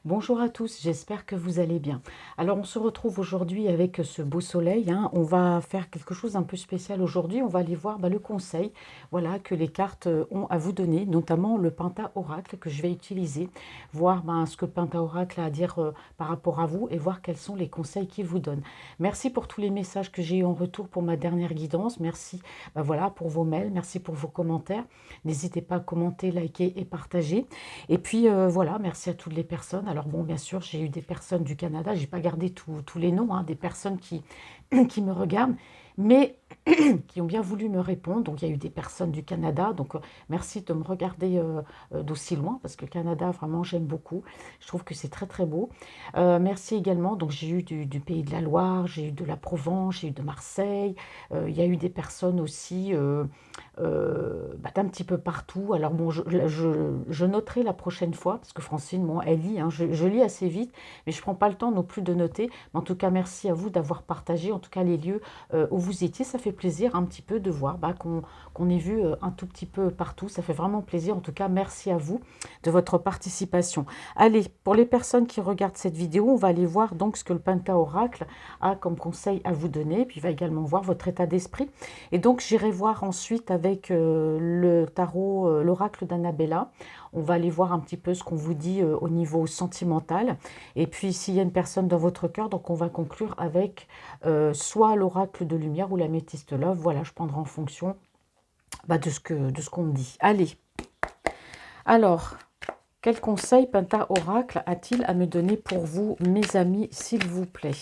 Bonjour à tous, j'espère que vous allez bien. Alors on se retrouve aujourd'hui avec ce beau soleil, hein. On va faire quelque chose un peu spécial aujourd'hui. On va aller voir le conseil, voilà, que les cartes ont à vous donner, notamment le Penta Oracle que je vais utiliser, voir ce que le Penta Oracle a à dire par rapport à vous et voir quels sont les conseils qu'il vous donne. Merci pour tous les messages que j'ai eu en retour pour ma dernière guidance. Merci, voilà, pour vos mails, merci pour vos commentaires. N'hésitez pas à commenter, liker et partager. Et puis voilà, merci à toutes les personnes. Alors bon, bien sûr, j'ai eu des personnes du Canada, j'ai pas gardé tous les noms, hein, des personnes qui me regardent, mais qui ont bien voulu me répondre. Donc il y a eu des personnes du Canada, donc merci de me regarder d'aussi loin, parce que le Canada, vraiment, j'aime beaucoup. Je trouve que c'est très très beau. Merci également, donc j'ai eu du Pays de la Loire, j'ai eu de la Provence, j'ai eu de Marseille. Il y a eu des personnes aussi d'un petit peu partout. Alors bon, je noterai la prochaine fois, parce que Francine, moi, elle lit, hein, je lis assez vite, mais je ne prends pas le temps non plus de noter. Mais en tout cas, merci à vous d'avoir partagé, en tout cas, les lieux où vous étiez. Ça fait plaisir un petit peu de voir qu'on ait vu un tout petit peu partout. Ça fait vraiment plaisir. En tout cas, merci à vous de votre participation. Allez, pour les personnes qui regardent cette vidéo, on va aller voir donc ce que le Penta Oracle a comme conseil à vous donner. Puis il va également voir votre état d'esprit. Et donc, j'irai voir ensuite avec le tarot, l'oracle d'Annabella. On va aller voir un petit peu ce qu'on vous dit au niveau sentimental. Et puis, s'il y a une personne dans votre cœur, donc on va conclure avec soit l'oracle de lumière ou l'améthyste love. Voilà, je prendrai en fonction de ce qu'on me dit. Allez, alors, quel conseil Penta Oracle a-t-il à me donner pour vous, mes amis, s'il vous plaît?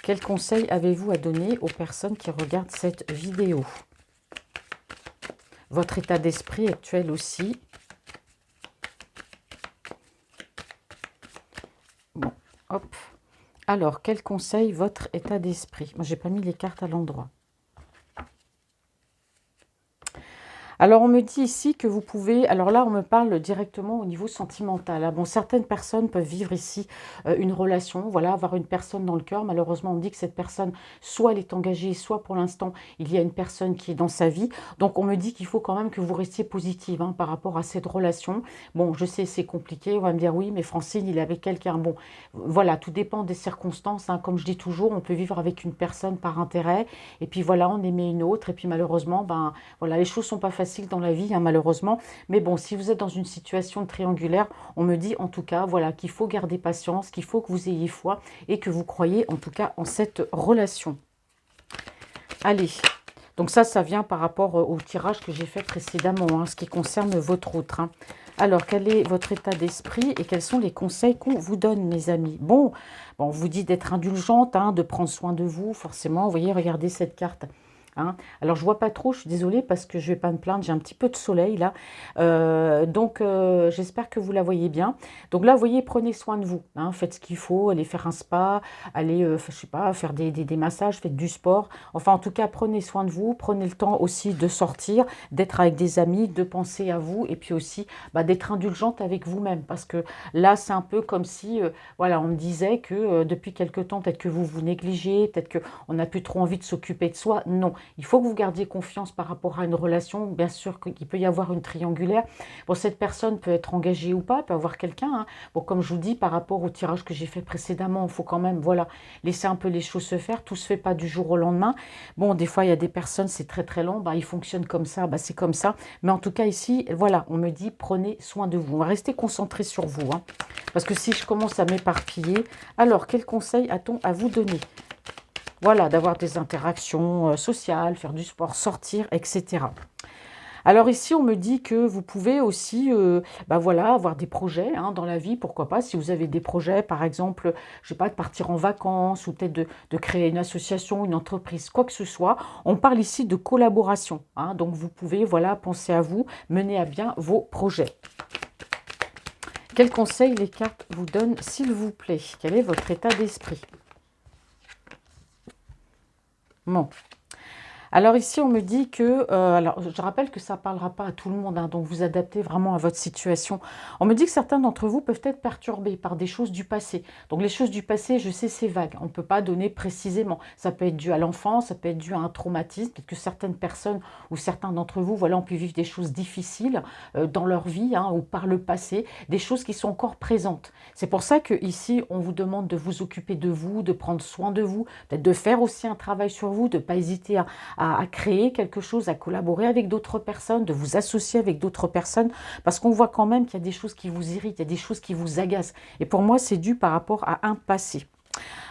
Quel conseil avez-vous à donner aux personnes qui regardent cette vidéo? Votre état d'esprit actuel aussi. Bon, hop. Alors, quel conseil votre état d'esprit? Moi, j'ai pas mis les cartes à l'endroit. Alors, on me dit ici que vous pouvez... Alors là, on me parle directement au niveau sentimental. Bon, certaines personnes peuvent vivre ici une relation, voilà, avoir une personne dans le cœur. Malheureusement, on me dit que cette personne, soit elle est engagée, soit pour l'instant, il y a une personne qui est dans sa vie. Donc, on me dit qu'il faut quand même que vous restiez positive par rapport à cette relation. Bon, je sais, c'est compliqué. On va me dire, oui, mais Francine, il est avec quelqu'un. Bon, voilà, tout dépend des circonstances. Comme je dis toujours, on peut vivre avec une personne par intérêt. Et puis, voilà, on aimait une autre. Et puis, malheureusement, voilà, les choses ne sont pas faciles dans la vie, malheureusement. Mais bon, si vous êtes dans une situation triangulaire, on me dit en tout cas, voilà, qu'il faut garder patience, qu'il faut que vous ayez foi et que vous croyez en tout cas en cette relation. Allez, donc ça vient par rapport au tirage que j'ai fait précédemment, ce qui concerne votre autre. Alors, quel est votre état d'esprit et quels sont les conseils qu'on vous donne, mes amis? Bon, on vous dit d'être indulgente, de prendre soin de vous, forcément. Vous voyez, regardez cette carte. Alors, je vois pas trop, je suis désolée parce que je vais pas me plaindre, j'ai un petit peu de soleil là. Donc, j'espère que vous la voyez bien. Donc là, vous voyez, prenez soin de vous. Faites ce qu'il faut, allez faire un spa, allez, je sais pas, faire des massages, faites du sport. Enfin, en tout cas, prenez soin de vous, prenez le temps aussi de sortir, d'être avec des amis, de penser à vous et puis aussi d'être indulgente avec vous-même. Parce que là, c'est un peu comme si, voilà, on me disait que depuis quelque temps, peut-être que vous vous négligez, peut-être qu'on n'a plus trop envie de s'occuper de soi. Non. Il faut que vous gardiez confiance par rapport à une relation. Bien sûr qu'il peut y avoir une triangulaire. Bon, cette personne peut être engagée ou pas, peut avoir quelqu'un. Bon, comme je vous dis, par rapport au tirage que j'ai fait précédemment, il faut quand même, voilà, laisser un peu les choses se faire. Tout se fait pas du jour au lendemain. Bon, des fois, il y a des personnes, c'est très très long. Ils fonctionnent comme ça, c'est comme ça. Mais en tout cas, ici, voilà, on me dit, prenez soin de vous. On va rester concentré sur vous. Parce que si je commence à m'éparpiller, alors, quel conseil a-t-on à vous donner? Voilà, d'avoir des interactions sociales, faire du sport, sortir, etc. Alors ici, on me dit que vous pouvez aussi voilà, avoir des projets dans la vie, pourquoi pas, si vous avez des projets, par exemple, je sais pas, de partir en vacances ou peut-être de créer une association, une entreprise, quoi que ce soit. On parle ici de collaboration. Donc vous pouvez, voilà, penser à vous, mener à bien vos projets. Quel conseil les cartes vous donnent, s'il vous plaît? Quel est votre état d'esprit? Bon. Alors ici, on me dit que, alors je rappelle que ça ne parlera pas à tout le monde, hein, donc vous adaptez vraiment à votre situation. On me dit que certains d'entre vous peuvent être perturbés par des choses du passé. Donc les choses du passé, je sais, c'est vague, on ne peut pas donner précisément. Ça peut être dû à l'enfance, ça peut être dû à un traumatisme, peut-être que certaines personnes ou certains d'entre vous, voilà, ont pu vivre des choses difficiles dans leur vie, hein, ou par le passé, des choses qui sont encore présentes. C'est pour ça que ici, on vous demande de vous occuper de vous, de prendre soin de vous, peut-être de faire aussi un travail sur vous, de ne pas hésiter à créer quelque chose, à collaborer avec d'autres personnes, de vous associer avec d'autres personnes, parce qu'on voit quand même qu'il y a des choses qui vous irritent, il y a des choses qui vous agacent. Et pour moi, c'est dû par rapport à un passé.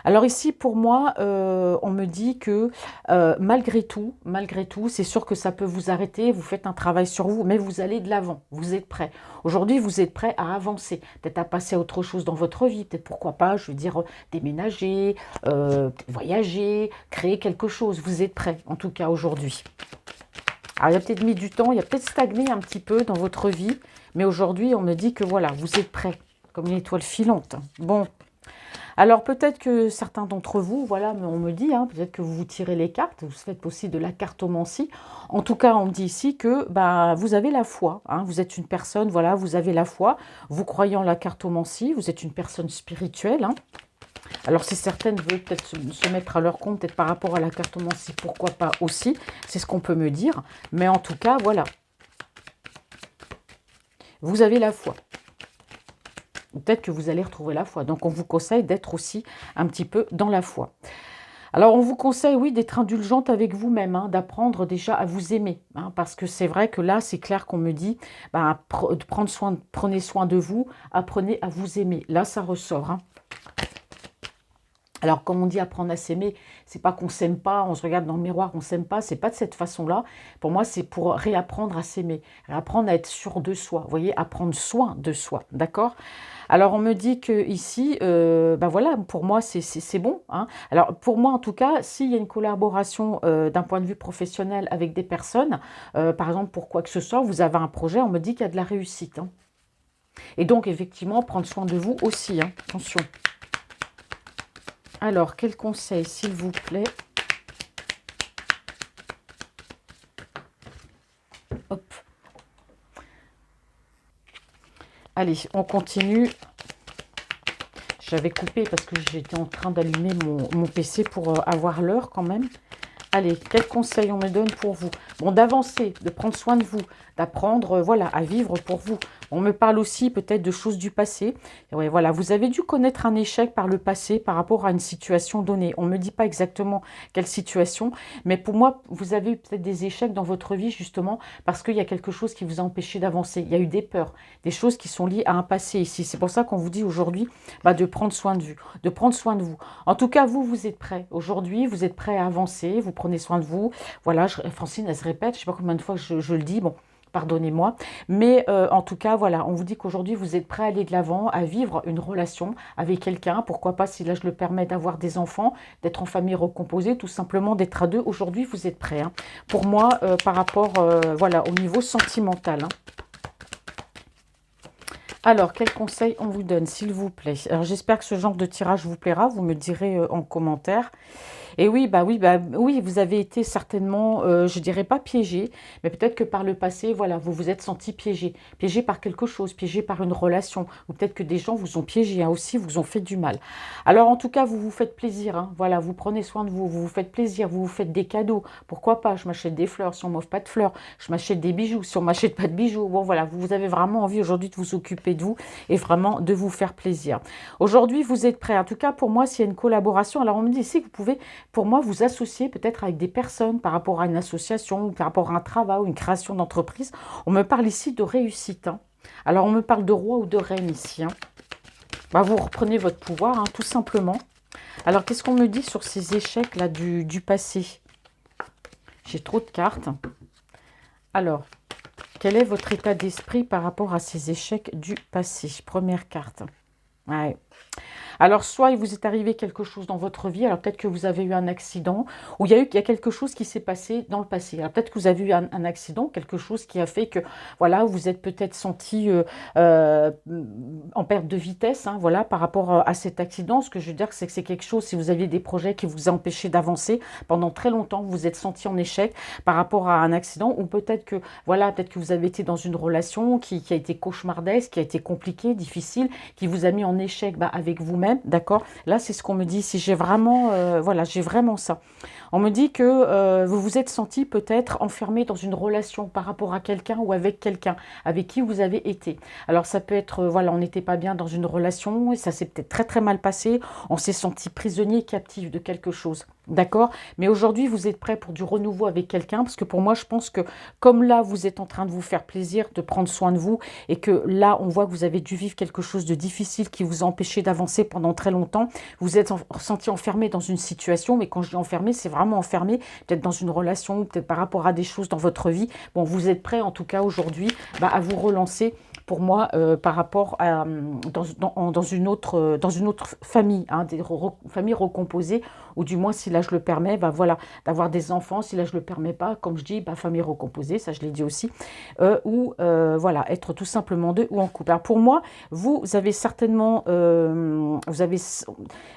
Alors ici, pour moi, on me dit que malgré tout, c'est sûr que ça peut vous arrêter, vous faites un travail sur vous, mais vous allez de l'avant, vous êtes prêt. Aujourd'hui, vous êtes prêt à avancer, peut-être à passer à autre chose dans votre vie, peut-être pourquoi pas, je veux dire, déménager, voyager, créer quelque chose. Vous êtes prêt, en tout cas aujourd'hui. Alors, il y a peut-être mis du temps, il y a peut-être stagné un petit peu dans votre vie, mais aujourd'hui, on me dit que voilà, vous êtes prêt, comme une étoile filante. Bon. Alors peut-être que certains d'entre vous, voilà, on me dit, hein, peut-être que vous vous tirez les cartes, vous faites aussi de la cartomancie. En tout cas, on me dit ici que bah, vous avez la foi, hein, vous êtes une personne, voilà, vous avez la foi, vous croyez en la cartomancie, vous êtes une personne spirituelle. Hein. Alors si certaines veulent peut-être se mettre à leur compte, peut-être par rapport à la cartomancie, pourquoi pas aussi, c'est ce qu'on peut me dire. Mais en tout cas, voilà, vous avez la foi. Peut-être que vous allez retrouver la foi. Donc, on vous conseille d'être aussi un petit peu dans la foi. Alors, on vous conseille, oui, d'être indulgente avec vous-même, hein, d'apprendre déjà à vous aimer. Hein, parce que c'est vrai que là, c'est clair qu'on me dit, ben, prenez soin de vous, apprenez à vous aimer. Là, ça ressort. Hein. Alors, comme on dit apprendre à s'aimer, c'est pas qu'on s'aime pas, on se regarde dans le miroir, on s'aime pas, c'est pas de cette façon-là. Pour moi, c'est pour réapprendre à s'aimer, réapprendre à être sûr de soi. Vous voyez, à prendre soin de soi, d'accord? Alors, on me dit que ici, ben voilà, pour moi, c'est bon. Hein. Alors, pour moi, en tout cas, s'il y a une collaboration d'un point de vue professionnel avec des personnes, par exemple, pour quoi que ce soit, vous avez un projet, on me dit qu'il y a de la réussite. Hein. Et donc, effectivement, prendre soin de vous aussi, hein. Attention. Alors, quel conseil, s'il vous plaît? Hop. Allez, on continue. J'avais coupé parce que j'étais en train d'allumer mon PC pour avoir l'heure quand même. Allez, quel conseil on me donne pour vous? Bon, d'avancer, de prendre soin de vous, d'apprendre, voilà, à vivre pour vous. On me parle aussi peut-être de choses du passé. Ouais, voilà, vous avez dû connaître un échec par le passé par rapport à une situation donnée. On ne me dit pas exactement quelle situation, mais pour moi, vous avez eu peut-être des échecs dans votre vie justement parce qu'il y a quelque chose qui vous a empêché d'avancer. Il y a eu des peurs, des choses qui sont liées à un passé ici. C'est pour ça qu'on vous dit aujourd'hui bah, de prendre soin de vous, de prendre soin de vous. En tout cas, vous, vous êtes prêts. Aujourd'hui, vous êtes prêts à avancer, vous prenez soin de vous. Voilà, Francine, elle se répète, je ne sais pas combien de fois je le dis, bon, pardonnez-moi. Mais en tout cas, voilà, on vous dit qu'aujourd'hui, vous êtes prêts à aller de l'avant, à vivre une relation avec quelqu'un. Pourquoi pas, si là, je le permets, d'avoir des enfants, d'être en famille recomposée, tout simplement d'être à deux. Aujourd'hui, vous êtes prêts. Hein. Pour moi, par rapport, voilà, au niveau sentimental. Hein. Alors, quel conseil on vous donne, s'il vous plaît? Alors, j'espère que ce genre de tirage vous plaira. Vous me direz en commentaire. Et oui, vous avez été certainement, je dirais pas piégé, mais peut-être que par le passé, voilà, vous vous êtes senti piégé, piégé par quelque chose, piégé par une relation, ou peut-être que des gens vous ont piégé, hein, aussi, vous ont fait du mal. Alors en tout cas, vous vous faites plaisir, hein, voilà, vous prenez soin de vous, vous vous faites plaisir, vous vous faites des cadeaux, pourquoi pas, je m'achète des fleurs, si on m'offre pas de fleurs, je m'achète des bijoux, si on m'achète pas de bijoux, bon voilà, vous avez vraiment envie aujourd'hui de vous occuper de vous et vraiment de vous faire plaisir. Aujourd'hui, vous êtes prêts, en tout cas pour moi, s'il y a une collaboration, alors on me dit ici que vous pouvez pour moi, vous associer peut-être avec des personnes par rapport à une association, ou par rapport à un travail ou une création d'entreprise. On me parle ici de réussite. Hein. Alors, on me parle de roi ou de reine ici. Hein. Bah, vous reprenez votre pouvoir, hein, tout simplement. Alors, qu'est-ce qu'on me dit sur ces échecs-là du passé? J'ai trop de cartes. Alors, quel est votre état d'esprit par rapport à ces échecs du passé? Première carte. Ouais. Alors, soit il vous est arrivé quelque chose dans votre vie, alors peut-être que vous avez eu un accident, ou il y a quelque chose qui s'est passé dans le passé. Alors peut-être que vous avez eu un accident, quelque chose qui a fait que, voilà, vous êtes peut-être senti euh, en perte de vitesse, hein, voilà, par rapport à cet accident. Ce que je veux dire, c'est que c'est quelque chose, si vous aviez des projets qui vous empêchaient d'avancer pendant très longtemps, vous vous êtes senti en échec par rapport à un accident, ou peut-être que, voilà, peut-être que vous avez été dans une relation qui a été cauchemardesque, qui a été compliquée, difficile, qui vous a mis en échec avec vous-même, d'accord? Là, c'est ce qu'on me dit. Si j'ai vraiment, voilà, j'ai vraiment ça. On me dit que vous vous êtes senti peut-être enfermé dans une relation par rapport à quelqu'un ou avec quelqu'un avec qui vous avez été. Alors ça peut être, voilà, on n'était pas bien dans une relation et ça s'est peut-être très très mal passé. On s'est senti prisonnier, captif de quelque chose. D'accord? Mais aujourd'hui, vous êtes prêt pour du renouveau avec quelqu'un parce que pour moi, je pense que comme là, vous êtes en train de vous faire plaisir, de prendre soin de vous et que là, on voit que vous avez dû vivre quelque chose de difficile qui vous a empêché d'avancer pendant très longtemps, vous êtes senti enfermé dans une situation, mais quand je dis enfermé, c'est vraiment enfermé, peut-être dans une relation, peut-être par rapport à des choses dans votre vie. Bon, vous êtes prêt en tout cas aujourd'hui à vous relancer pour moi par rapport à dans une autre famille, hein, familles recomposées, ou du moins si là je le permets, voilà, d'avoir des enfants, si là je le permets pas, comme je dis, famille recomposée, ça je l'ai dit aussi, ou voilà, être tout simplement deux ou en couple. Alors pour moi, vous avez certainement,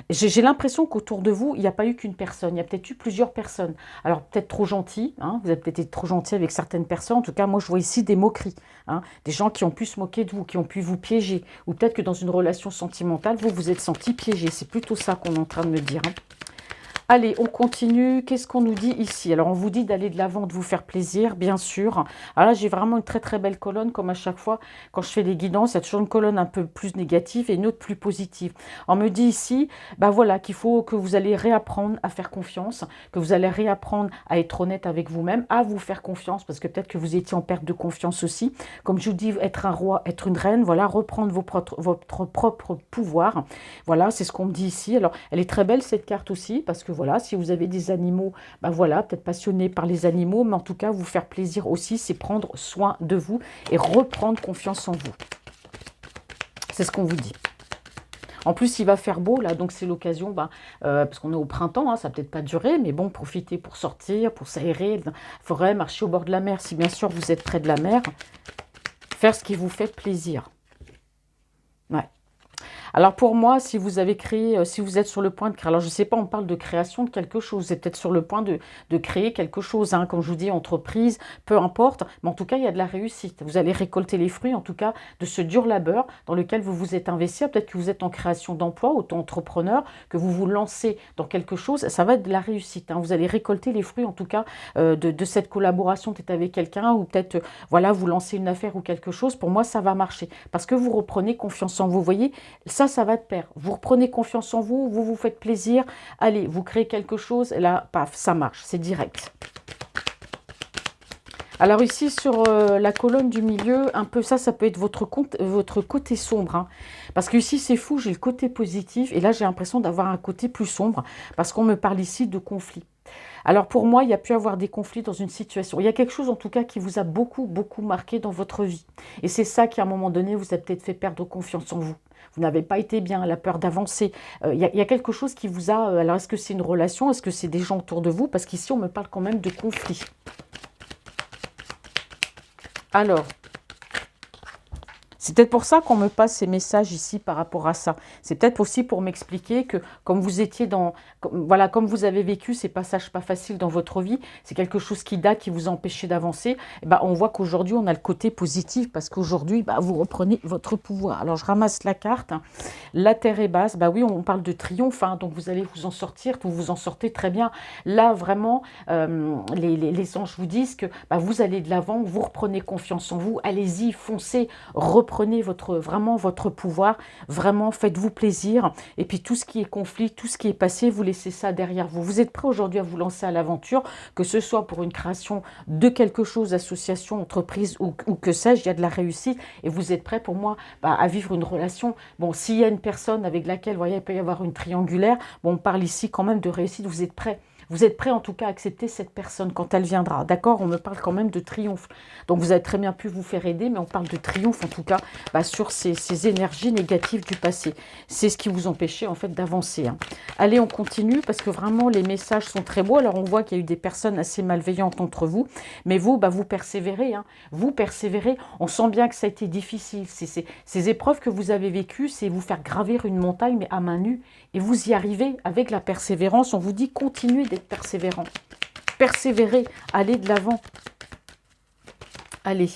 j'ai l'impression qu'autour de vous, il n'y a pas eu qu'une personne, il y a peut-être eu plusieurs personnes. Alors peut-être trop gentil, hein, vous avez peut-être été trop gentil avec certaines personnes. En tout cas, moi je vois ici des moqueries, hein, des gens qui ont pu se moquer de vous, qui ont pu vous piéger, ou peut-être que dans une relation sentimentale, vous vous êtes senti piégé. C'est plutôt ça qu'on est en train de me dire, hein. Allez, on continue. Qu'est-ce qu'on nous dit ici? Alors, on vous dit d'aller de l'avant, de vous faire plaisir, bien sûr. Alors là, j'ai vraiment une très très belle colonne, comme à chaque fois, quand je fais les guidances, il y a toujours une colonne un peu plus négative et une autre plus positive. On me dit ici, voilà, qu'il faut que vous allez réapprendre à faire confiance, que vous allez réapprendre à être honnête avec vous-même, à vous faire confiance, parce que peut-être que vous étiez en perte de confiance aussi. Comme je vous dis, être un roi, être une reine, voilà, reprendre votre propre pouvoir. Voilà, c'est ce qu'on me dit ici. Alors, elle est très belle, cette carte aussi, parce que voilà, si vous avez des animaux, voilà, peut-être passionnés par les animaux, mais en tout cas, vous faire plaisir aussi, c'est prendre soin de vous et reprendre confiance en vous. C'est ce qu'on vous dit. En plus, il va faire beau, là, donc c'est l'occasion, parce qu'on est au printemps, hein, ça va peut-être pas durer, mais bon, profitez pour sortir, pour s'aérer, forêt, marcher au bord de la mer, si bien sûr vous êtes près de la mer, faire ce qui vous fait plaisir. Ouais. Alors pour moi, si vous avez créé, si vous êtes sur le point de créer, alors je ne sais pas, on parle de création de quelque chose, vous êtes peut-être sur le point de créer quelque chose, hein, comme je vous dis, entreprise, peu importe, mais en tout cas, il y a de la réussite. Vous allez récolter les fruits, en tout cas, de ce dur labeur dans lequel vous vous êtes investi. Peut-être que vous êtes en création d'emploi, auto-entrepreneur, que vous vous lancez dans quelque chose, ça va être de la réussite, hein. Vous allez récolter les fruits, en tout cas, de cette collaboration peut-être avec quelqu'un, ou peut-être, voilà, vous lancez une affaire ou quelque chose. Pour moi, ça va marcher, parce que vous reprenez confiance en vous. Vous voyez, ça va de pair. Vous reprenez confiance en vous, vous vous faites plaisir, allez, vous créez quelque chose, et là, paf, ça marche, c'est direct. Alors ici, sur la colonne du milieu, un peu ça peut être votre côté sombre, hein. Parce que ici, c'est fou, j'ai le côté positif, et là, j'ai l'impression d'avoir un côté plus sombre, parce qu'on me parle ici de conflit. Alors pour moi, il y a pu avoir des conflits dans une situation. Il y a quelque chose en tout cas qui vous a beaucoup, beaucoup marqué dans votre vie. Et c'est ça qui, à un moment donné, vous a peut-être fait perdre confiance en vous. Vous n'avez pas été bien, la peur d'avancer. Il y a quelque chose qui vous a... alors est-ce que c'est une relation? Est-ce que c'est des gens autour de vous? Parce qu'ici, on me parle quand même de conflit. Alors, c'est peut-être pour ça qu'on me passe ces messages ici par rapport à ça. C'est peut-être aussi pour m'expliquer que comme vous étiez voilà, comme vous avez vécu ces passages pas faciles dans votre vie, c'est quelque chose qui date, qui vous a empêché d'avancer. On voit qu'aujourd'hui, on a le côté positif parce qu'aujourd'hui, vous reprenez votre pouvoir. Alors, je ramasse la carte. La terre est basse. Oui, on parle de triomphe, hein, donc vous allez vous en sortir. Vous vous en sortez très bien. Là, vraiment, les anges vous disent que vous allez de l'avant, vous reprenez confiance en vous. Allez-y, foncez, reprenez vraiment votre pouvoir, vraiment faites-vous plaisir, et puis tout ce qui est conflit, tout ce qui est passé, vous laissez ça derrière vous. Vous êtes prêt aujourd'hui à vous lancer à l'aventure, que ce soit pour une création de quelque chose, association, entreprise ou que sais-je, il y a de la réussite, et vous êtes prêt pour moi à vivre une relation. Bon, s'il y a une personne avec laquelle, vous voyez, il peut y avoir une triangulaire, bon, on parle ici quand même de réussite, vous êtes prêt Vous êtes prêt en tout cas à accepter cette personne quand elle viendra. D'accord? On me parle quand même de triomphe. Donc vous avez très bien pu vous faire aider, mais on parle de triomphe en tout cas sur ces énergies négatives du passé. C'est ce qui vous empêchait en fait d'avancer. Hein. Allez, on continue parce que vraiment les messages sont très beaux. Alors on voit qu'il y a eu des personnes assez malveillantes entre vous, mais vous, vous persévérez. Hein. Vous persévérez. On sent bien que ça a été difficile. Ces épreuves que vous avez vécues, c'est vous faire gravir une montagne, mais à main nue. Et vous y arrivez avec la persévérance. On vous dit continuez d'être persévérant. Persévérez, allez de l'avant. Allez.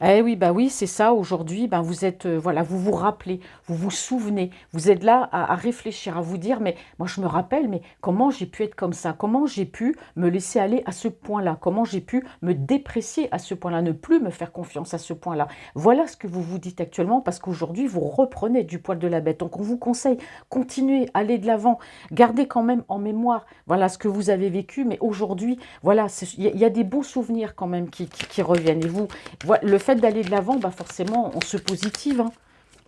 Eh oui, oui, c'est ça. Aujourd'hui, vous êtes, voilà, vous vous rappelez, vous vous souvenez, vous êtes là à réfléchir, à vous dire, mais moi je me rappelle, mais comment j'ai pu être comme ça? Comment j'ai pu me laisser aller à ce point-là? Comment j'ai pu me déprécier à ce point-là? Ne plus me faire confiance à ce point-là. Voilà ce que vous vous dites actuellement, parce qu'aujourd'hui, vous reprenez du poil de la bête. Donc on vous conseille, continuez, allez de l'avant, gardez quand même en mémoire, voilà, ce que vous avez vécu, mais aujourd'hui, voilà, il y a des beaux souvenirs quand même qui reviennent. Et vous, voilà, le fait d'aller de l'avant, forcément, on se positive. Hein.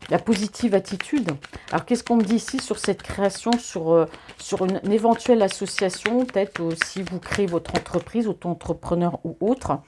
La positive attitude. Alors, qu'est-ce qu'on me dit ici sur cette création, sur une éventuelle association, peut-être si vous créez votre entreprise, auto-entrepreneur ou autre.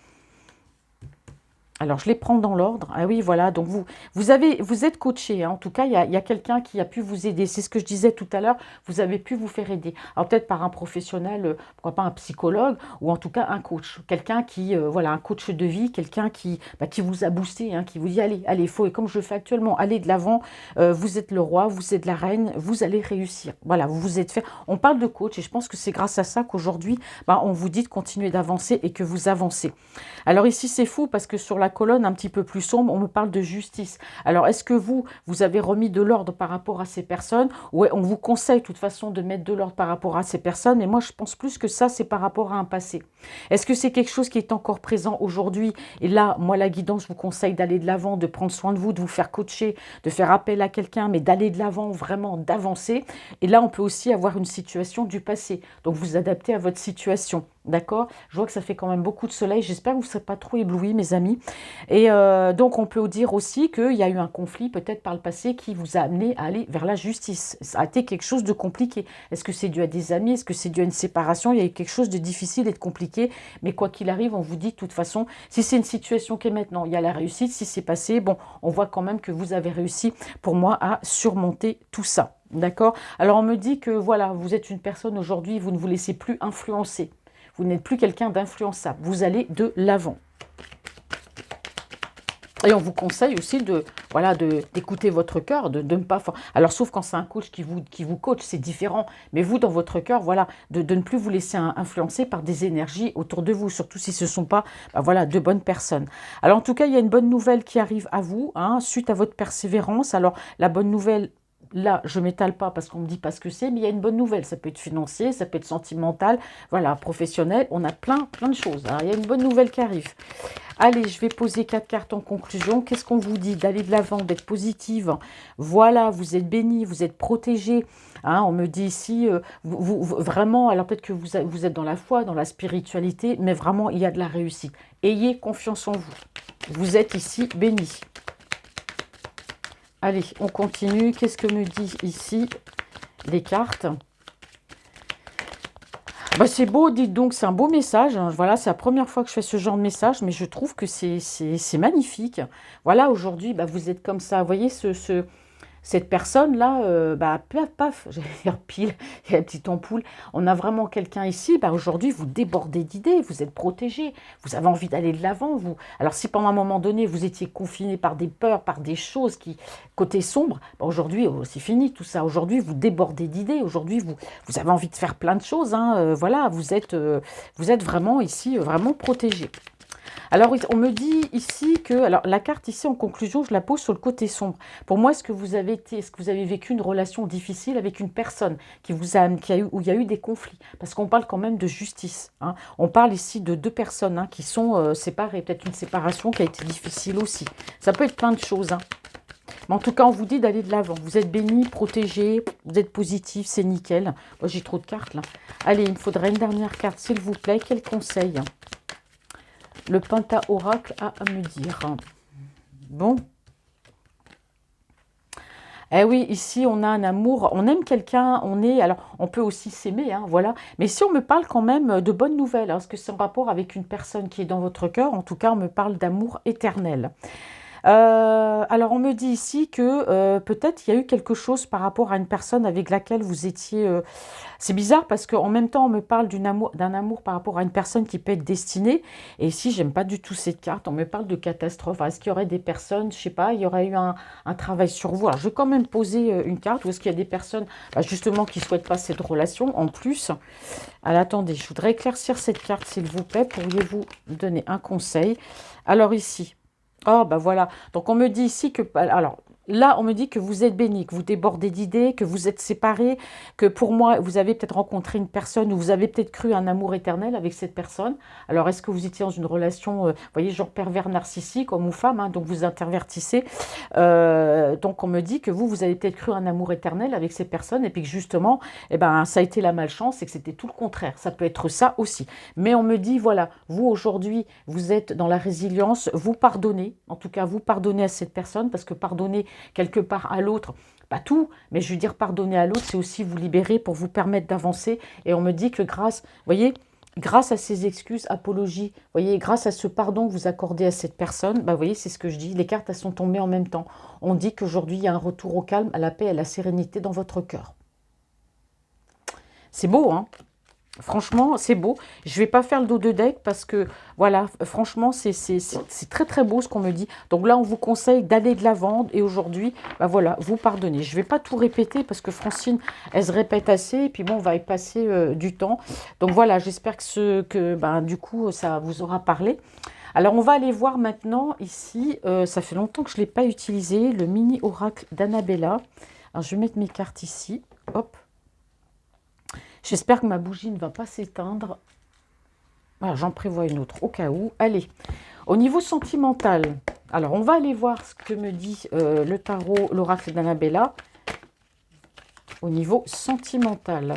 Alors, je les prends dans l'ordre. Ah oui, voilà. Donc, vous êtes coaché. Hein. En tout cas, il y a quelqu'un qui a pu vous aider. C'est ce que je disais tout à l'heure. Vous avez pu vous faire aider. Alors, peut-être par un professionnel, pourquoi pas un psychologue, ou en tout cas un coach. Quelqu'un qui, voilà, un coach de vie, quelqu'un qui vous a boosté, hein, qui vous dit, allez, faut, et comme je le fais actuellement, allez de l'avant. Vous êtes le roi, vous êtes la reine, vous allez réussir. Voilà, vous vous êtes fait. On parle de coach, et je pense que c'est grâce à ça qu'aujourd'hui, on vous dit de continuer d'avancer et que vous avancez. Alors ici, c'est fou parce que sur la colonne un petit peu plus sombre, on me parle de justice. Alors, est-ce que vous avez remis de l'ordre par rapport à ces personnes? Ouais, on vous conseille de toute façon de mettre de l'ordre par rapport à ces personnes, mais moi, je pense plus que ça, c'est par rapport à un passé. Est-ce que c'est quelque chose qui est encore présent aujourd'hui? Et là, moi, la guidance, je vous conseille d'aller de l'avant, de prendre soin de vous, de vous faire coacher, de faire appel à quelqu'un, mais d'aller de l'avant, vraiment d'avancer. Et là, on peut aussi avoir une situation du passé. Donc, vous adaptez à votre situation. D'accord? Je vois que ça fait quand même beaucoup de soleil. J'espère que vous ne serez pas trop éblouis, mes amis. Et donc, on peut dire aussi qu'il y a eu un conflit, peut-être par le passé, qui vous a amené à aller vers la justice. Ça a été quelque chose de compliqué. Est-ce que c'est dû à des amis? Est-ce que c'est dû à une séparation? Il y a eu quelque chose de difficile et de compliqué. Mais quoi qu'il arrive, on vous dit de toute façon, si c'est une situation qui est maintenant, il y a la réussite. Si c'est passé, bon, on voit quand même que vous avez réussi, pour moi, à surmonter tout ça. D'accord? Alors, on me dit que, voilà, vous êtes une personne aujourd'hui, vous ne vous laissez plus influencer. Vous n'êtes plus quelqu'un d'influençable. Vous allez de l'avant. Et on vous conseille aussi d'écouter votre cœur, de ne pas... Alors, sauf quand c'est un coach qui vous coach, c'est différent. Mais vous, dans votre cœur, voilà, de ne plus vous laisser influencer par des énergies autour de vous, surtout si ce ne sont pas voilà, de bonnes personnes. Alors, en tout cas, il y a une bonne nouvelle qui arrive à vous, hein, suite à votre persévérance. Alors, la bonne nouvelle... Là, je ne m'étale pas parce qu'on ne me dit pas ce que c'est, mais il y a une bonne nouvelle. Ça peut être financier, ça peut être sentimental, voilà, professionnel. On a plein de choses. Hein. Il y a une bonne nouvelle qui arrive. Allez, je vais poser 4 cartes en conclusion. Qu'est-ce qu'on vous dit? D'aller de l'avant, d'être positive. Voilà, vous êtes béni, vous êtes protégé. Hein, on me dit ici, vraiment, alors peut-être que vous êtes dans la foi, dans la spiritualité, mais vraiment, il y a de la réussite. Ayez confiance en vous. Vous êtes ici béni. Allez, on continue. Qu'est-ce que me dit ici les cartes? C'est beau, dites donc, c'est un beau message. Voilà, c'est la première fois que je fais ce genre de message, mais je trouve que c'est magnifique. Voilà, aujourd'hui, vous êtes comme ça. Vous voyez cette personne-là, paf, paf, j'allais dire pile, il y a la petite ampoule. On a vraiment quelqu'un ici, aujourd'hui, vous débordez d'idées, vous êtes protégé, vous avez envie d'aller de l'avant. Alors, si pendant un moment donné, vous étiez confiné par des peurs, par des choses côté sombre, aujourd'hui, c'est fini tout ça. Aujourd'hui, vous débordez d'idées. Aujourd'hui, vous avez envie de faire plein de choses. Hein. Voilà, vous êtes vraiment ici, vraiment protégé. Alors, on me dit ici que... Alors, la carte ici, en conclusion, je la pose sur le côté sombre. Pour moi, est-ce que vous avez vécu une relation difficile avec une personne où il y a eu des conflits? Parce qu'on parle quand même de justice. Hein. On parle ici de 2 personnes qui sont séparées. Peut-être une séparation qui a été difficile aussi. Ça peut être plein de choses. Hein. Mais en tout cas, on vous dit d'aller de l'avant. Vous êtes béni, protégé, vous êtes positif, c'est nickel. Moi, j'ai trop de cartes, là. Allez, il me faudrait une dernière carte, s'il vous plaît. Quel conseil le Penta-Oracle a à me dire? Bon. Eh oui, ici, on a un amour, on aime quelqu'un, on est, alors, on peut aussi s'aimer, hein, voilà. Mais si on me parle quand même de bonnes nouvelles, hein, parce que c'est en rapport avec une personne qui est dans votre cœur, en tout cas, on me parle d'amour éternel. Alors, on me dit ici que peut-être il y a eu quelque chose par rapport à une personne avec laquelle vous étiez. C'est bizarre parce qu'en même temps, on me parle d'un amour par rapport à une personne qui peut être destinée. Et ici, j'aime pas du tout cette carte. On me parle de catastrophe. Est-ce qu'il y aurait des personnes, je sais pas, il y aurait eu un travail sur vous. Alors, je vais quand même poser une carte. Ou est-ce qu'il y a des personnes, bah, justement, qui souhaitent pas cette relation en plus? Alors, attendez, je voudrais éclaircir cette carte, s'il vous plaît. Pourriez-vous me donner un conseil? Alors, ici. Oh, bah voilà. Donc, on me dit ici que... Alors, là, on me dit que vous êtes béni, que vous débordez d'idées, que vous êtes séparés, que pour moi, vous avez peut-être rencontré une personne ou vous avez peut-être cru un amour éternel avec cette personne. Alors, est-ce que vous étiez dans une relation, vous voyez, genre pervers narcissique, homme ou femme, hein, donc vous intervertissez. Donc, on me dit que vous avez peut-être cru un amour éternel avec ces personnes et puis que justement, eh ben, ça a été la malchance et que c'était tout le contraire. Ça peut être ça aussi. Mais on me dit, voilà, vous aujourd'hui, vous êtes dans la résilience, vous pardonnez, en tout cas, vous pardonnez à cette personne parce que pardonner quelque part à l'autre, pas tout, mais je veux dire pardonner à l'autre, c'est aussi vous libérer pour vous permettre d'avancer. Et on me dit que grâce, vous voyez, grâce à ces excuses, apologies, vous voyez, grâce à ce pardon que vous accordez à cette personne, bah, vous voyez, c'est ce que je dis, les cartes, elles sont tombées en même temps. On dit qu'aujourd'hui, il y a un retour au calme, à la paix, à la sérénité dans votre cœur. C'est beau, hein? Franchement, c'est beau. Je ne vais pas faire le dos de deck parce que, voilà, franchement, c'est très très beau ce qu'on me dit. Donc là, on vous conseille d'aller de l'avant et aujourd'hui, bah voilà, vous pardonnez. Je ne vais pas tout répéter parce que Francine, elle se répète assez et puis bon, on va y passer du temps. Donc voilà, j'espère que du coup, ça vous aura parlé. Alors, on va aller voir maintenant ici, ça fait longtemps que je ne l'ai pas utilisé, le mini oracle d'Annabella. Alors, je vais mettre mes cartes ici. Hop. J'espère que ma bougie ne va pas s'éteindre. Voilà, j'en prévois une autre au cas où. Allez, au niveau sentimental, alors on va aller voir ce que me dit le tarot, l'oracle d'Annabella. Au niveau sentimental.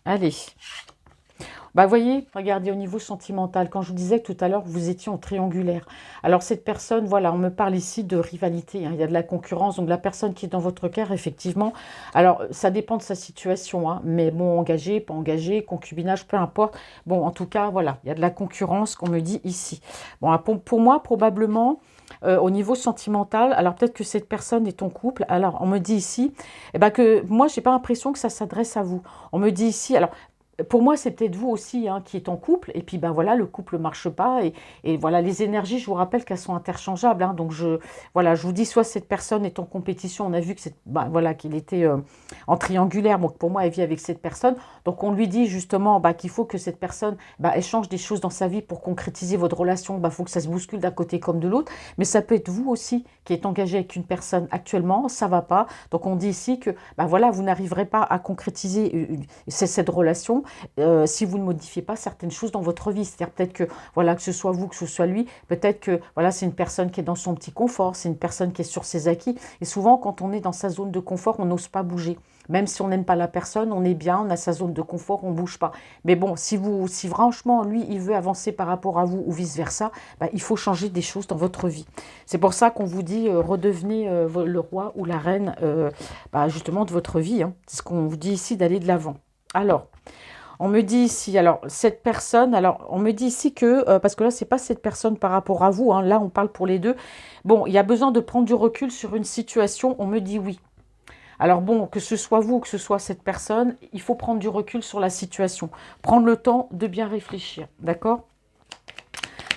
Allez. Bah, vous voyez, regardez au niveau sentimental, quand je vous disais que tout à l'heure, vous étiez en triangulaire. Alors cette personne, voilà, on me parle ici de rivalité, hein, il y a de la concurrence, donc la personne qui est dans votre cœur, effectivement, alors ça dépend de sa situation, hein, mais bon, engagé, pas engagé, concubinage, peu importe. Bon, en tout cas, voilà, il y a de la concurrence qu'on me dit ici. Bon, pour moi, probablement, au niveau sentimental, alors peut-être que cette personne est en couple, alors on me dit ici, eh ben que moi, j'ai pas l'impression que ça s'adresse à vous. On me dit ici, alors pour moi, c'est peut-être vous aussi hein, qui êtes en couple, et puis ben voilà, le couple ne marche pas, et voilà, les énergies, je vous rappelle qu'elles sont interchangeables, hein, donc voilà, je vous dis, soit cette personne est en compétition, on a vu que voilà, qu'il était en triangulaire, donc pour moi, elle vit avec cette personne, donc on lui dit justement qu'il faut que cette personne elle change des choses dans sa vie pour concrétiser votre relation, il faut que ça se bouscule d'un côté comme de l'autre, mais ça peut être vous aussi qui êtes engagé avec une personne actuellement, ça ne va pas, donc on dit ici que voilà, vous n'arriverez pas à concrétiser cette relation, si vous ne modifiez pas certaines choses dans votre vie. C'est-à-dire peut-être que, voilà, que ce soit vous, que ce soit lui, peut-être que voilà, c'est une personne qui est dans son petit confort, c'est une personne qui est sur ses acquis. Et souvent, quand on est dans sa zone de confort, on n'ose pas bouger. Même si on n'aime pas la personne, on est bien, on a sa zone de confort, on ne bouge pas. Mais bon, si franchement, lui, il veut avancer par rapport à vous ou vice-versa, il faut changer des choses dans votre vie. C'est pour ça qu'on vous dit, redevenez le roi ou la reine, justement, de votre vie. Hein. C'est ce qu'on vous dit ici, d'aller de l'avant. Alors, on me dit ici, alors cette personne, alors on me dit ici que, parce que là c'est pas cette personne par rapport à vous, hein, là on parle pour les deux, bon il y a besoin de prendre du recul sur une situation, on me dit oui. Alors bon, que ce soit vous ou que ce soit cette personne, il faut prendre du recul sur la situation, prendre le temps de bien réfléchir, d'accord?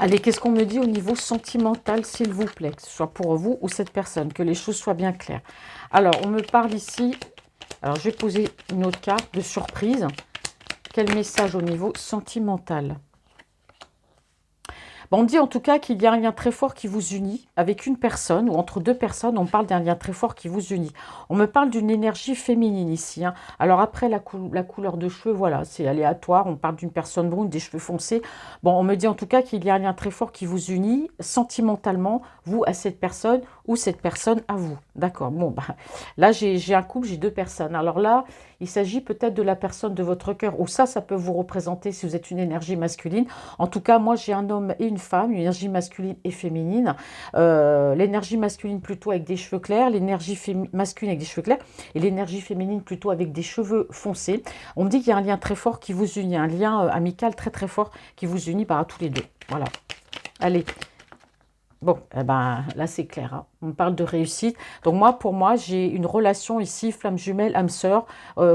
Allez, qu'est-ce qu'on me dit au niveau sentimental, s'il vous plaît, que ce soit pour vous ou cette personne, que les choses soient bien claires. Alors on me parle ici, alors je vais poser une autre carte de surprise. Quel message au niveau sentimental? On dit en tout cas qu'il y a un lien très fort qui vous unit avec une personne ou entre deux personnes. On parle d'un lien très fort qui vous unit. On me parle d'une énergie féminine ici. Hein. Alors après, la couleur de cheveux, voilà, c'est aléatoire. On parle d'une personne brune, des cheveux foncés. Bon, on me dit en tout cas qu'il y a un lien très fort qui vous unit sentimentalement, vous à cette personne ou cette personne à vous. D'accord, bon, bah, là j'ai un couple, j'ai deux personnes. Alors là, il s'agit peut-être de la personne de votre cœur, ou ça peut vous représenter si vous êtes une énergie masculine. En tout cas, moi j'ai un homme et une femme, une énergie masculine et féminine. L'énergie masculine plutôt avec des cheveux clairs, l'énergie masculine avec des cheveux clairs, et l'énergie féminine plutôt avec des cheveux foncés. On me dit qu'il y a un lien très fort qui vous unit, un lien amical très très fort qui vous unit à tous les deux. Voilà. Allez. Bon, eh ben, là c'est clair, hein. On parle de réussite. Donc moi, pour moi, j'ai une relation ici, flamme jumelle, âme sœur,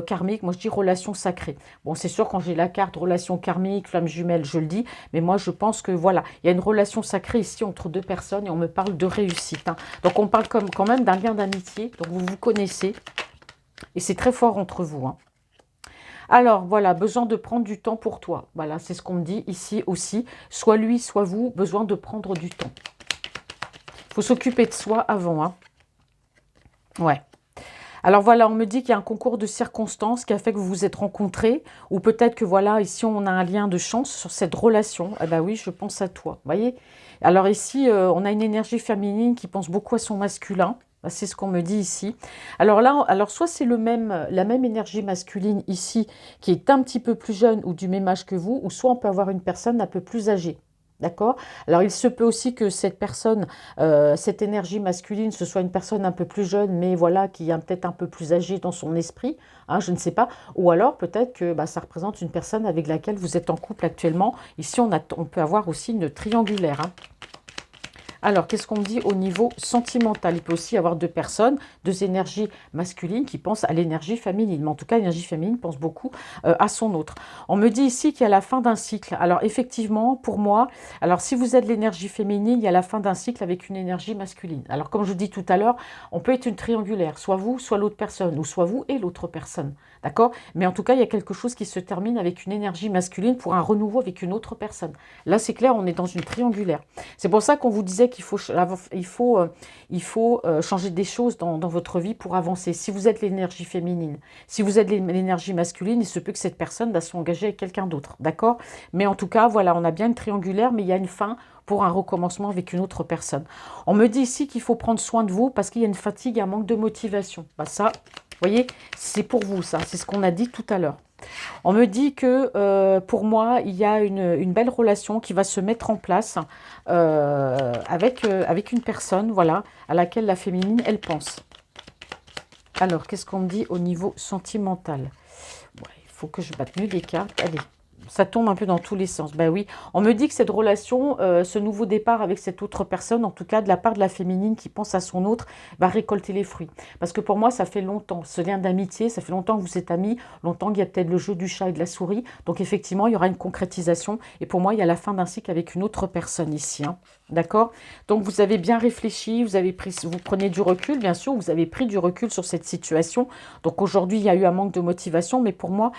karmique. Moi, je dis relation sacrée. Bon, c'est sûr, quand j'ai la carte relation karmique, flamme jumelle, je le dis. Mais moi, je pense que voilà, il y a une relation sacrée ici entre deux personnes et on me parle de réussite, hein. Donc on parle quand même d'un lien d'amitié. Donc vous vous connaissez et c'est très fort entre vous, hein. Alors, voilà, besoin de prendre du temps pour toi. Voilà, c'est ce qu'on me dit ici aussi. Soit lui, soit vous, besoin de prendre du temps. Il faut s'occuper de soi avant, hein. Ouais. Alors voilà, on me dit qu'il y a un concours de circonstances qui a fait que vous vous êtes rencontrés. Ou peut-être que voilà, ici on a un lien de chance sur cette relation. Eh bien oui, je pense à toi. Vous voyez? Alors ici, on a une énergie féminine qui pense beaucoup à son masculin. C'est ce qu'on me dit ici. Alors là, soit c'est la même énergie masculine ici qui est un petit peu plus jeune ou du même âge que vous, ou soit on peut avoir une personne un peu plus âgée. D'accord? Alors, il se peut aussi que cette personne, cette énergie masculine, ce soit une personne un peu plus jeune, mais voilà, qui est peut-être un peu plus âgée dans son esprit, hein, je ne sais pas. Ou alors, peut-être que bah, ça représente une personne avec laquelle vous êtes en couple actuellement. Ici, on peut avoir aussi une triangulaire, hein. Alors, qu'est-ce qu'on me dit au niveau sentimental? Il peut aussi y avoir deux personnes, deux énergies masculines qui pensent à l'énergie féminine. Mais en tout cas, l'énergie féminine pense beaucoup à son autre. On me dit ici qu'il y a la fin d'un cycle. Alors, effectivement, pour moi, alors si vous êtes l'énergie féminine, il y a la fin d'un cycle avec une énergie masculine. Alors, comme je vous dis tout à l'heure, on peut être une triangulaire, soit vous, soit l'autre personne, ou soit vous et l'autre personne. D'accord? Mais en tout cas, il y a quelque chose qui se termine avec une énergie masculine pour un renouveau avec une autre personne. Là, c'est clair, on est dans une triangulaire. C'est pour ça qu'on vous disait qu'il faut, changer des choses dans votre vie pour avancer. Si vous êtes l'énergie féminine, si vous êtes l'énergie masculine, il se peut que cette personne soit engagée avec quelqu'un d'autre. D'accord? Mais en tout cas, voilà, on a bien une triangulaire, mais il y a une fin pour un recommencement avec une autre personne. On me dit ici qu'il faut prendre soin de vous parce qu'il y a une fatigue, un manque de motivation. Bah ça, vous voyez, c'est pour vous ça, c'est ce qu'on a dit tout à l'heure. On me dit que pour moi, il y a une belle relation qui va se mettre en place avec une personne, voilà, à laquelle la féminine, elle pense. Alors, qu'est-ce qu'on me dit au niveau sentimental? Ouais, il faut que je batte mieux les cartes. Allez, ça tombe un peu dans tous les sens. Ben oui, on me dit que cette relation, ce nouveau départ avec cette autre personne, en tout cas de la part de la féminine qui pense à son autre, va récolter les fruits. Parce que pour moi, ça fait longtemps, ce lien d'amitié, ça fait longtemps que vous êtes amis, longtemps qu'il y a peut-être le jeu du chat et de la souris. Donc effectivement, il y aura une concrétisation. Et pour moi, il y a la fin d'un cycle avec une autre personne ici, hein. D'accord? Donc vous avez bien réfléchi, vous prenez du recul, bien sûr, vous avez pris du recul sur cette situation. Donc aujourd'hui, il y a eu un manque de motivation, mais pour moi,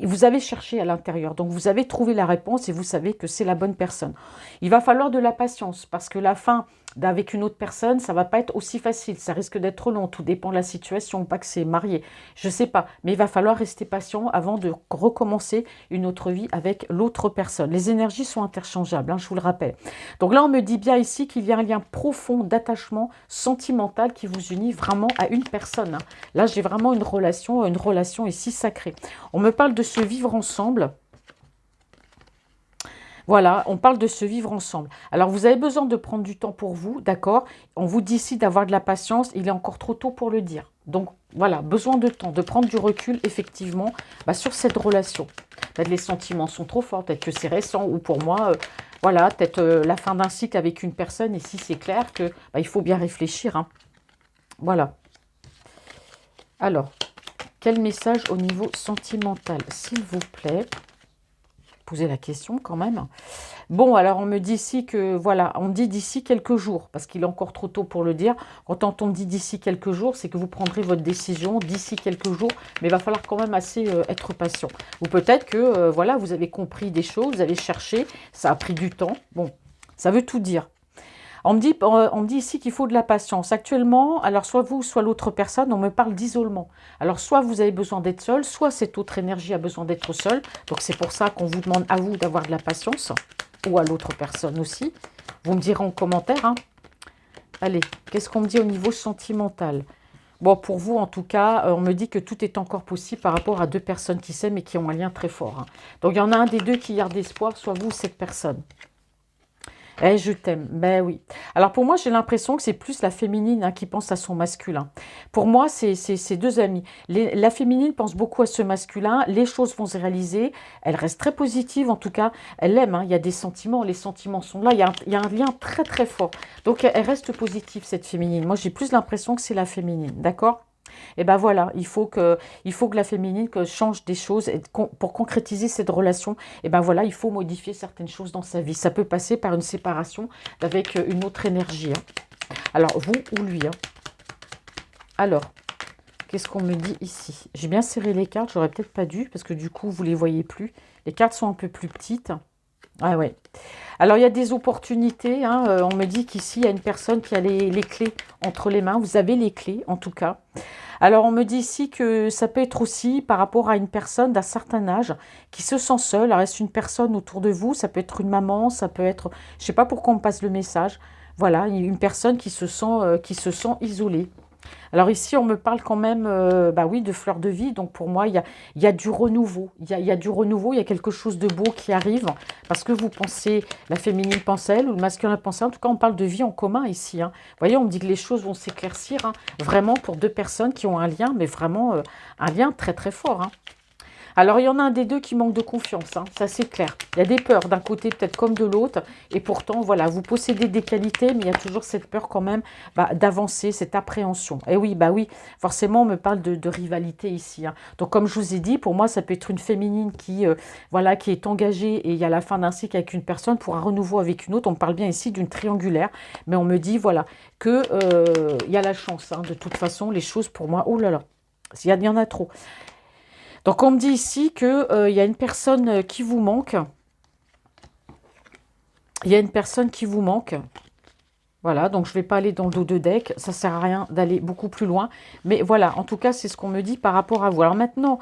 vous avez cherché à l'intérieur. Donc vous avez trouvé la réponse et vous savez que c'est la bonne personne. Il va falloir de la patience parce que la fin avec une autre personne, ça va pas être aussi facile. Ça risque d'être long. Tout dépend de la situation, pas que c'est marié. Je sais pas. Mais il va falloir rester patient avant de recommencer une autre vie avec l'autre personne. Les énergies sont interchangeables, hein, je vous le rappelle. Donc là, on me dit bien ici qu'il y a un lien profond d'attachement sentimental qui vous unit vraiment à une personne, hein. Là, j'ai vraiment une relation ici sacrée. On me parle de se vivre ensemble. Voilà, on parle de se vivre ensemble. Alors, vous avez besoin de prendre du temps pour vous, d'accord? On vous dit ici d'avoir de la patience. Il est encore trop tôt pour le dire. Donc, voilà, besoin de temps, de prendre du recul, effectivement, sur cette relation. Peut-être les sentiments sont trop forts, peut-être que c'est récent, ou pour moi, voilà, peut-être la fin d'un cycle avec une personne. Ici, c'est clair que il faut bien réfléchir, hein. Voilà. Alors, quel message au niveau sentimental, s'il vous plaît? Poser la question quand même. Bon, alors on me dit ici que, voilà, on dit d'ici quelques jours, parce qu'il est encore trop tôt pour le dire. Quand on dit d'ici quelques jours, c'est que vous prendrez votre décision d'ici quelques jours, mais il va falloir quand même assez être patient. Ou peut-être que, voilà, vous avez compris des choses, vous avez cherché, ça a pris du temps. Bon, ça veut tout dire. On me dit ici qu'il faut de la patience. Actuellement, alors soit vous, soit l'autre personne, on me parle d'isolement. Alors soit vous avez besoin d'être seul, soit cette autre énergie a besoin d'être seule. Donc c'est pour ça qu'on vous demande à vous d'avoir de la patience, ou à l'autre personne aussi. Vous me direz en commentaire, hein. Allez, qu'est-ce qu'on me dit au niveau sentimental? Bon, pour vous, en tout cas, on me dit que tout est encore possible par rapport à deux personnes qui s'aiment et qui ont un lien très fort, hein. Donc, il y en a un des deux qui garde espoir, soit vous ou cette personne. Eh, je t'aime. Ben oui. Alors pour moi, j'ai l'impression que c'est plus la féminine, hein, qui pense à son masculin. Pour moi, c'est deux amis. La féminine pense beaucoup à ce masculin. Les choses vont se réaliser. Elle reste très positive, en tout cas. Elle aime, hein. Il y a des sentiments. Les sentiments sont là. Il y a un lien très très fort. Donc elle reste positive, cette féminine. Moi, j'ai plus l'impression que c'est la féminine. D'accord? Et ben voilà, il faut que la féminine change des choses et pour concrétiser cette relation. Et ben voilà, il faut modifier certaines choses dans sa vie. Ça peut passer par une séparation avec une autre énergie, hein. Alors, vous ou lui, hein. Alors, qu'est-ce qu'on me dit ici? J'ai bien serré les cartes, j'aurais peut-être pas dû, parce que du coup, vous les voyez plus. Les cartes sont un peu plus petites. Ah ouais. Alors, il y a des opportunités, hein. On me dit qu'ici, il y a une personne qui a les clés entre les mains. Vous avez les clés, en tout cas. Alors, on me dit ici que ça peut être aussi par rapport à une personne d'un certain âge qui se sent seule. Alors, est-ce une personne autour de vous? Ça peut être une maman, ça peut être... Je ne sais pas pourquoi on me passe le message. Voilà, une personne qui se sent isolée. Alors ici, on me parle quand même, bah oui, de fleurs de vie. Donc pour moi, il y a du renouveau. Il y a du renouveau, il y a quelque chose de beau qui arrive. Parce que vous pensez, la féminine pense à elle ou le masculin pense à elle. En tout cas, on parle de vie en commun ici, hein. Vous voyez, on me dit que les choses vont s'éclaircir, hein, vraiment pour deux personnes qui ont un lien, mais vraiment un lien très très fort, hein. Alors, il y en a un des deux qui manque de confiance, hein, ça c'est clair. Il y a des peurs d'un côté peut-être comme de l'autre. Et pourtant, voilà, vous possédez des qualités, mais il y a toujours cette peur quand même, bah, d'avancer, cette appréhension. Et oui, bah oui, forcément, on me parle de rivalité ici, hein. Donc, comme je vous ai dit, pour moi, ça peut être une féminine voilà, qui est engagée et il y a la fin d'un cycle avec une personne pour un renouveau avec une autre. On me parle bien ici d'une triangulaire. Mais on me dit, voilà, que il y a la chance, hein. De toute façon, les choses pour moi, oh là là, il y en a trop. Donc, on me dit ici qu'il y a une personne qui vous manque. Il y a une personne qui vous manque. Voilà, donc je ne vais pas aller dans le dos de deck, ça ne sert à rien d'aller beaucoup plus loin. Mais voilà, en tout cas, c'est ce qu'on me dit par rapport à vous. Alors maintenant,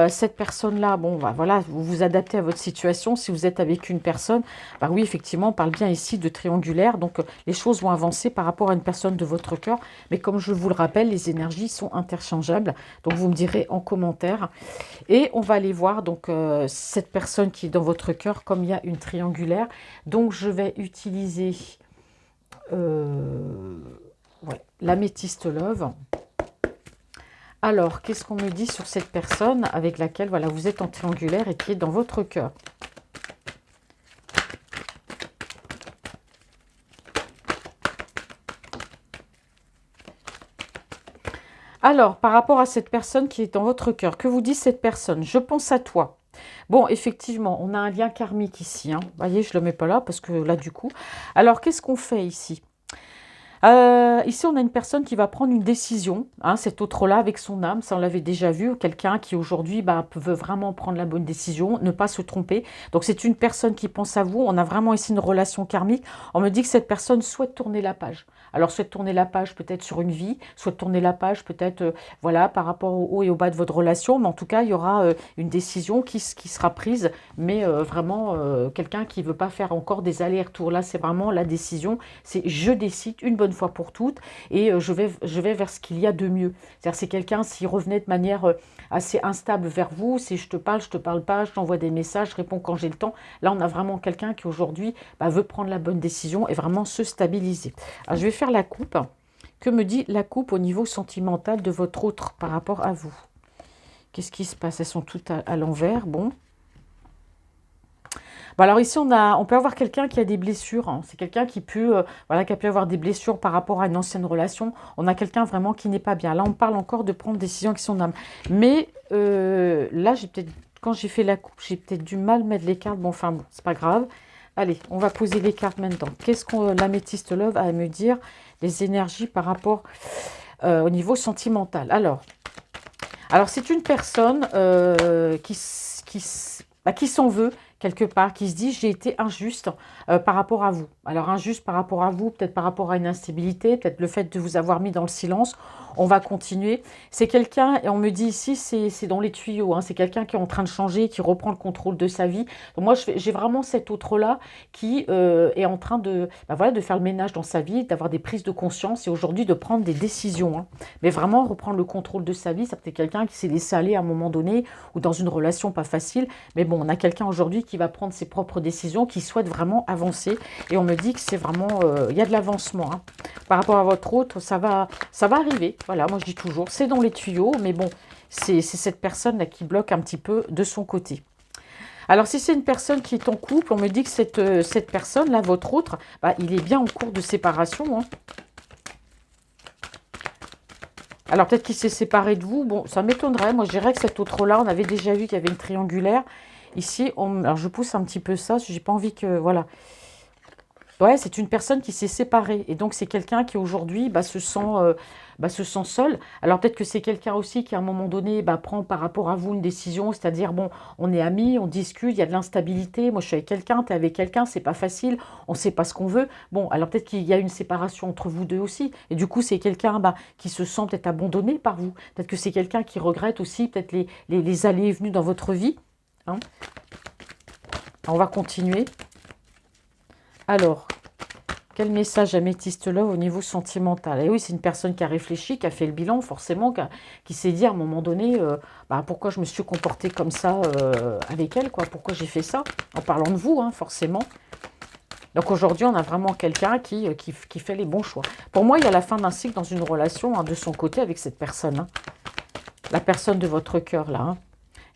cette personne-là, bon, bah, voilà, vous vous adaptez à votre situation. Si vous êtes avec une personne, bah oui, effectivement, on parle bien ici de triangulaire. Donc, les choses vont avancer par rapport à une personne de votre cœur. Mais comme je vous le rappelle, les énergies sont interchangeables. Donc, vous me direz en commentaire. Et on va aller voir donc cette personne qui est dans votre cœur, comme il y a une triangulaire. Donc, je vais utiliser... ouais, l'améthyste love. Alors, qu'est-ce qu'on me dit sur cette personne avec laquelle voilà, vous êtes en triangulaire et qui est dans votre cœur? Alors, par rapport à cette personne qui est dans votre cœur, que vous dit cette personne? Je pense à toi. Bon, effectivement, on a un lien karmique ici, hein. Vous voyez, je ne le mets pas là parce que là, du coup... Alors, qu'est-ce qu'on fait ici? Ici, on a une personne qui va prendre une décision, hein, cet autre-là avec son âme, ça on l'avait déjà vu, quelqu'un qui aujourd'hui veut vraiment prendre la bonne décision, ne pas se tromper. Donc c'est une personne qui pense à vous, on a vraiment ici une relation karmique. On me dit que cette personne souhaite tourner la page. Alors souhaite tourner la page peut-être sur une vie, souhaite tourner la page peut-être voilà, par rapport au haut et au bas de votre relation, mais en tout cas il y aura une décision qui sera prise, mais vraiment quelqu'un qui ne veut pas faire encore des allers-retours. Là c'est vraiment la décision, c'est je décide une bonne fois pour toutes et je vais vers ce qu'il y a de mieux. C'est-à-dire c'est quelqu'un s'il revenait de manière assez instable vers vous, si je te parle pas, je t'envoie des messages, je réponds quand j'ai le temps. Là on a vraiment quelqu'un qui aujourd'hui veut prendre la bonne décision et vraiment se stabiliser. Alors je vais faire la coupe. Que me dit la coupe au niveau sentimental de votre autre par rapport à vous? Qu'est-ce qui se passe? Elles sont toutes à l'envers, bon. Bon, alors ici, on peut avoir quelqu'un qui a des blessures, hein. C'est quelqu'un voilà, qui a pu avoir des blessures par rapport à une ancienne relation. On a quelqu'un vraiment qui n'est pas bien. Là, on parle encore de prendre des décisions qui sont âme. Mais là, quand j'ai fait la coupe, j'ai peut-être du mal à mettre les cartes. Bon, enfin, bon, c'est pas grave. Allez, on va poser les cartes maintenant. Qu'est-ce que l'améthyste love a à me dire? Les énergies par rapport au niveau sentimental. Alors c'est une personne qui s'en veut, quelque part, qui se dit j'ai été injuste par rapport à vous. Alors injuste par rapport à vous, peut-être par rapport à une instabilité, peut-être le fait de vous avoir mis dans le silence. On va continuer. C'est quelqu'un, et on me dit ici, c'est dans les tuyaux, hein, c'est quelqu'un qui est en train de changer, qui reprend le contrôle de sa vie. Donc moi, j'ai vraiment cet autre-là qui est en train de, bah voilà, de faire le ménage dans sa vie, d'avoir des prises de conscience et aujourd'hui de prendre des décisions. Hein. Mais vraiment reprendre le contrôle de sa vie, ça peut être quelqu'un qui s'est laissé aller à un moment donné ou dans une relation pas facile. Mais bon, on a quelqu'un aujourd'hui qui va prendre ses propres décisions, qui souhaite vraiment avancer. Et on me dit que c'est vraiment, il y a de l'avancement. Hein. Par rapport à votre autre, ça va arriver. Voilà, moi je dis toujours, c'est dans les tuyaux, mais bon, c'est cette personne-là qui bloque un petit peu de son côté. Alors, si c'est une personne qui est en couple, on me dit que cette personne-là, votre autre, bah, il est bien en cours de séparation. Hein. Alors, peut-être qu'il s'est séparé de vous. Bon, ça m'étonnerait. Moi, je dirais que cet autre-là, on avait déjà vu qu'il y avait une triangulaire. Ici, alors je pousse un petit peu ça, j'ai pas envie que... Voilà. Ouais, c'est une personne qui s'est séparée. Et donc, c'est quelqu'un qui aujourd'hui se sent seul. Alors, peut-être que c'est quelqu'un aussi qui, à un moment donné, prend par rapport à vous une décision. C'est-à-dire, bon, on est amis, on discute, il y a de l'instabilité. Moi, je suis avec quelqu'un, tu es avec quelqu'un, c'est pas facile. On ne sait pas ce qu'on veut. Bon, alors peut-être qu'il y a une séparation entre vous deux aussi. Et du coup, c'est quelqu'un qui se sent peut-être abandonné par vous. Peut-être que c'est quelqu'un qui regrette aussi peut-être les allées et venues dans votre vie. Hein. On va continuer. Alors, quel message Améthyste Love au niveau sentimental? Et oui, c'est une personne qui a réfléchi, qui a fait le bilan, forcément, qui s'est dit à un moment donné, pourquoi je me suis comportée comme ça avec elle, quoi? Pourquoi j'ai fait ça? En parlant de vous, hein, forcément. Donc aujourd'hui, on a vraiment quelqu'un qui fait les bons choix. Pour moi, il y a la fin d'un cycle dans une relation, hein, de son côté avec cette personne. Hein. La personne de votre cœur, là. Hein.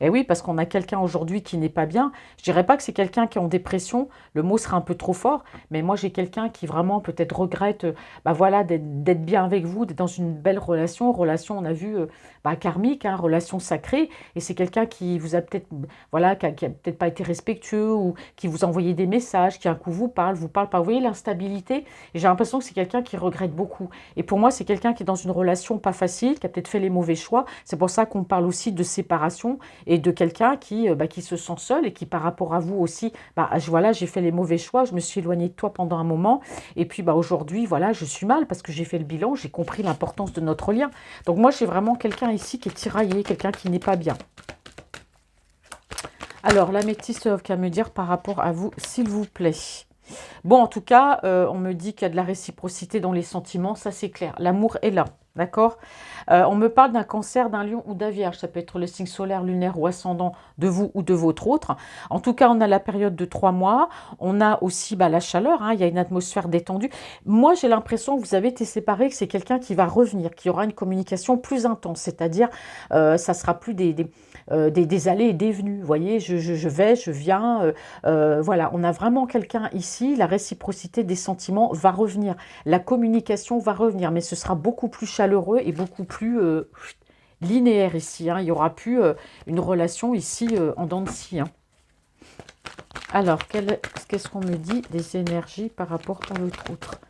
Et oui, parce qu'on a quelqu'un aujourd'hui qui n'est pas bien. Je dirais pas que c'est quelqu'un qui est en dépression, le mot sera un peu trop fort, mais moi j'ai quelqu'un qui vraiment peut-être regrette voilà, d'être bien avec vous, d'être dans une belle relation, on a vu karmique, hein, relation sacrée, et c'est quelqu'un qui vous a peut-être voilà, qui a peut-être pas été respectueux, ou qui vous a envoyé des messages, qui un coup vous parle pas. Vous voyez l'instabilité, et j'ai l'impression que c'est quelqu'un qui regrette beaucoup. Et pour moi, c'est quelqu'un qui est dans une relation pas facile, qui a peut-être fait les mauvais choix. C'est pour ça qu'on parle aussi de séparation, et de quelqu'un qui se sent seul et qui par rapport à vous aussi, voilà, j'ai fait les mauvais choix, je me suis éloignée de toi pendant un moment et puis aujourd'hui, voilà, je suis mal parce que j'ai fait le bilan, j'ai compris l'importance de notre lien. Donc moi, j'ai vraiment quelqu'un ici qui est tiraillé, quelqu'un qui n'est pas bien. Alors, l'améthyste qu'à me dire par rapport à vous, s'il vous plaît. Bon, en tout cas, on me dit qu'il y a de la réciprocité dans les sentiments, ça c'est clair. L'amour est là, d'accord. On me parle d'un cancer, d'un lion ou d'un vierge. Ça peut être le signe solaire, lunaire ou ascendant de vous ou de votre autre. En tout cas, on a la période de 3 mois. On a aussi la chaleur, hein, il y a une atmosphère détendue. Moi, j'ai l'impression que vous avez été séparés, que c'est quelqu'un qui va revenir, qui aura une communication plus intense. C'est-à-dire, ça sera plus des allées et des venues. Vous voyez, je vais, je viens. Voilà, on a vraiment quelqu'un ici, la réciprocité des sentiments va revenir. La communication va revenir, mais ce sera beaucoup plus chaleureux et beaucoup plus linéaire ici. Hein. Il n'y aura plus une relation ici en dents de scie. Hein. Alors, qu'est-ce qu'on me dit des énergies par rapport à l'autre autre?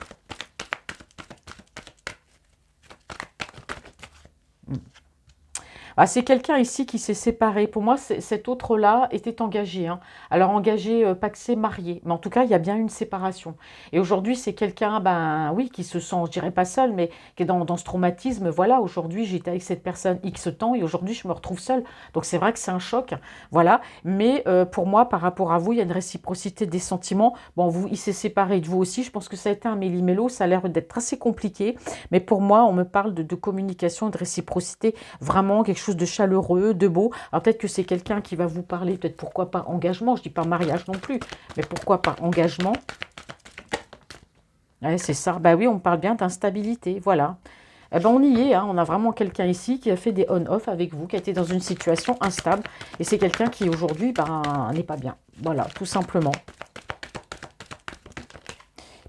C'est quelqu'un ici qui s'est séparé. Pour moi, cet autre-là était engagé. Hein. Alors engagé, pas que c'est marié, mais en tout cas, il y a bien une séparation. Et aujourd'hui, c'est quelqu'un, oui, qui se sent, je dirais pas seul, mais qui est dans ce traumatisme. Voilà, aujourd'hui, j'étais avec cette personne X temps et aujourd'hui, je me retrouve seule. Donc c'est vrai que c'est un choc. Voilà. Mais pour moi, par rapport à vous, il y a une réciprocité des sentiments. Bon, il s'est séparé de vous aussi. Je pense que ça a été un méli-mélo. Ça a l'air d'être assez compliqué. Mais pour moi, on me parle de communication, de réciprocité. Vraiment quelque chose de chaleureux, de beau. Alors peut-être que c'est quelqu'un qui va vous parler, peut-être pourquoi pas engagement, je dis pas mariage non plus, mais pourquoi pas engagement. Ouais, c'est ça, oui, on parle bien d'instabilité, voilà. Eh ben on y est, hein. On a vraiment quelqu'un ici qui a fait des on-off avec vous, qui a été dans une situation instable, et c'est quelqu'un qui aujourd'hui n'est pas bien, voilà, tout simplement.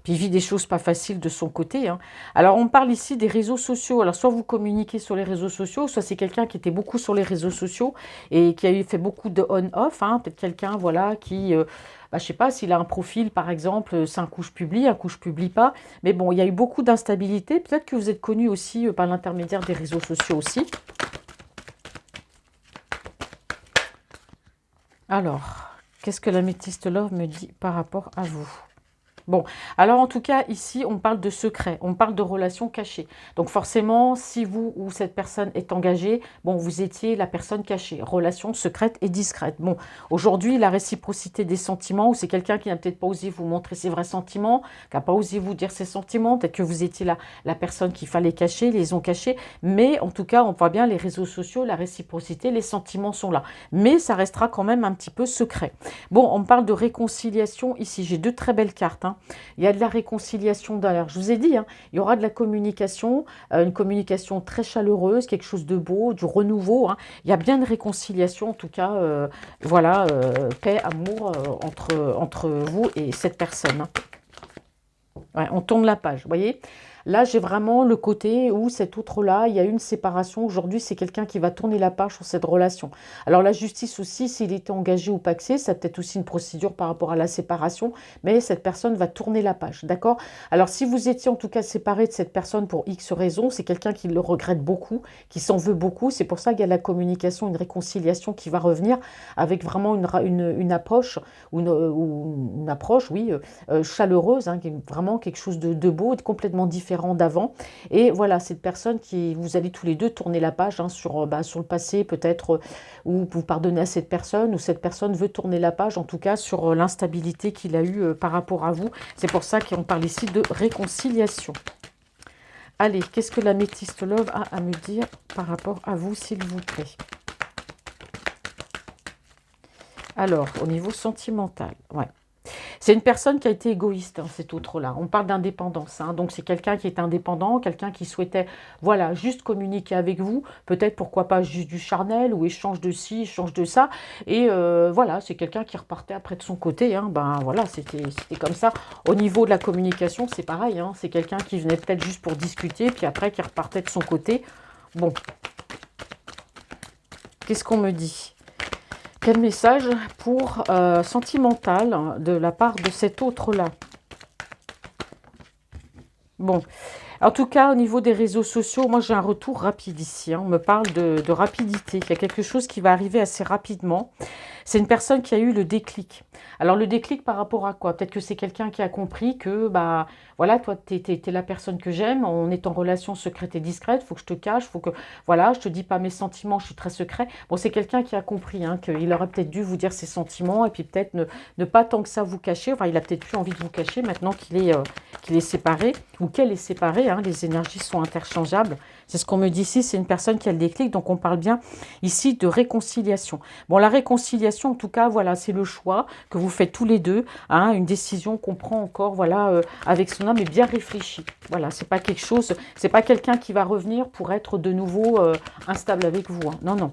Puis il vit des choses pas faciles de son côté. Hein. Alors on parle ici des réseaux sociaux. Alors soit vous communiquez sur les réseaux sociaux, soit c'est quelqu'un qui était beaucoup sur les réseaux sociaux et qui a fait beaucoup de on-off. Hein. Peut-être quelqu'un voilà, qui, je ne sais pas, s'il a un profil par exemple, c'est un coup je publie, un coup je publie pas. Mais bon, il y a eu beaucoup d'instabilité. Peut-être que vous êtes connu aussi par l'intermédiaire des réseaux sociaux aussi. Alors, Qu'est-ce que l'améthyste love me dit par rapport à vous? Bon, alors en tout cas, ici, on parle de secret, on parle de relations cachées. Donc forcément, si vous ou cette personne est engagée, bon, vous étiez la personne cachée, relation secrète et discrète. Bon, aujourd'hui, la réciprocité des sentiments, ou c'est quelqu'un qui n'a peut-être pas osé vous montrer ses vrais sentiments, qui n'a pas osé vous dire ses sentiments, peut-être que vous étiez la personne qu'il fallait cacher, les ont cachés, mais en tout cas, on voit bien les réseaux sociaux, la réciprocité, les sentiments sont là. Mais ça restera quand même un petit peu secret. Bon, on parle de réconciliation ici, j'ai deux très belles cartes, hein. Il y a de la réconciliation d'ailleurs. Je vous ai dit, hein, il y aura de la communication, une communication très chaleureuse, quelque chose de beau, du renouveau, hein. Il y a bien de réconciliation, en tout cas, voilà, paix, amour entre vous et cette personne, hein. Ouais, on tourne la page, vous voyez. Là, j'ai vraiment le côté où cet autre-là, il y a une séparation. Aujourd'hui, c'est quelqu'un qui va tourner la page sur cette relation. Alors, la justice aussi, s'il était engagé ou paxé, ça peut-être aussi une procédure par rapport à la séparation, mais cette personne va tourner la page, d'accord? Alors, si vous étiez en tout cas séparé de cette personne pour X raison, c'est quelqu'un qui le regrette beaucoup, qui s'en veut beaucoup. C'est pour ça qu'il y a la communication, une réconciliation qui va revenir avec vraiment une approche, ou une approche, oui, chaleureuse, hein, qui est vraiment quelque chose de beau, de complètement différent d'avant. Et voilà, cette personne qui, vous allez tous les deux tourner la page, hein, sur le passé peut-être, ou vous pardonnez à cette personne, ou cette personne veut tourner la page, en tout cas sur l'instabilité qu'il a eue par rapport à vous. C'est pour ça qu'on parle ici de réconciliation. Allez, qu'est-ce que l'améthyste love a à me dire par rapport à vous, s'il vous plaît? Alors, au niveau sentimental, ouais. C'est une personne qui a été égoïste, hein, cet autre-là. On parle d'indépendance, hein. Donc c'est quelqu'un qui est indépendant, quelqu'un qui souhaitait, voilà, juste communiquer avec vous. Peut-être, pourquoi pas, juste du charnel, ou échange de ci, échange de ça. Et voilà, c'est quelqu'un qui repartait après de son côté, hein. Ben voilà, c'était comme ça. Au niveau de la communication, c'est pareil, hein. C'est quelqu'un qui venait peut-être juste pour discuter, puis après qui repartait de son côté. Bon, qu'est-ce qu'on me dit? Quel message pour sentimental de la part de cet autre-là? Bon, en tout cas, au niveau des réseaux sociaux, moi j'ai un retour rapide ici, hein. On me parle de rapidité. Il y a quelque chose qui va arriver assez rapidement. C'est une personne qui a eu le déclic. Alors le déclic par rapport à quoi? Peut-être que c'est quelqu'un qui a compris que, bah voilà, toi, tu es la personne que j'aime, on est en relation secrète et discrète, il faut que je te cache, faut que, voilà, je te dis pas mes sentiments, je suis très secret. Bon, c'est quelqu'un qui a compris, hein, qu'il aurait peut-être dû vous dire ses sentiments, et puis peut-être ne pas tant que ça vous cacher. Enfin, il a peut-être plus envie de vous cacher maintenant qu'il est séparé, ou qu'elle est séparée, hein. Les énergies sont interchangeables. C'est ce qu'on me dit ici, c'est une personne qui a le déclic, donc on parle bien ici de réconciliation. Bon, la réconciliation, en tout cas, voilà, c'est le choix que vous faites tous les deux, hein, une décision qu'on prend encore, voilà, avec son âme, et bien réfléchie. Voilà, c'est pas quelque chose, c'est pas quelqu'un qui va revenir pour être de nouveau instable avec vous, hein. Non, non.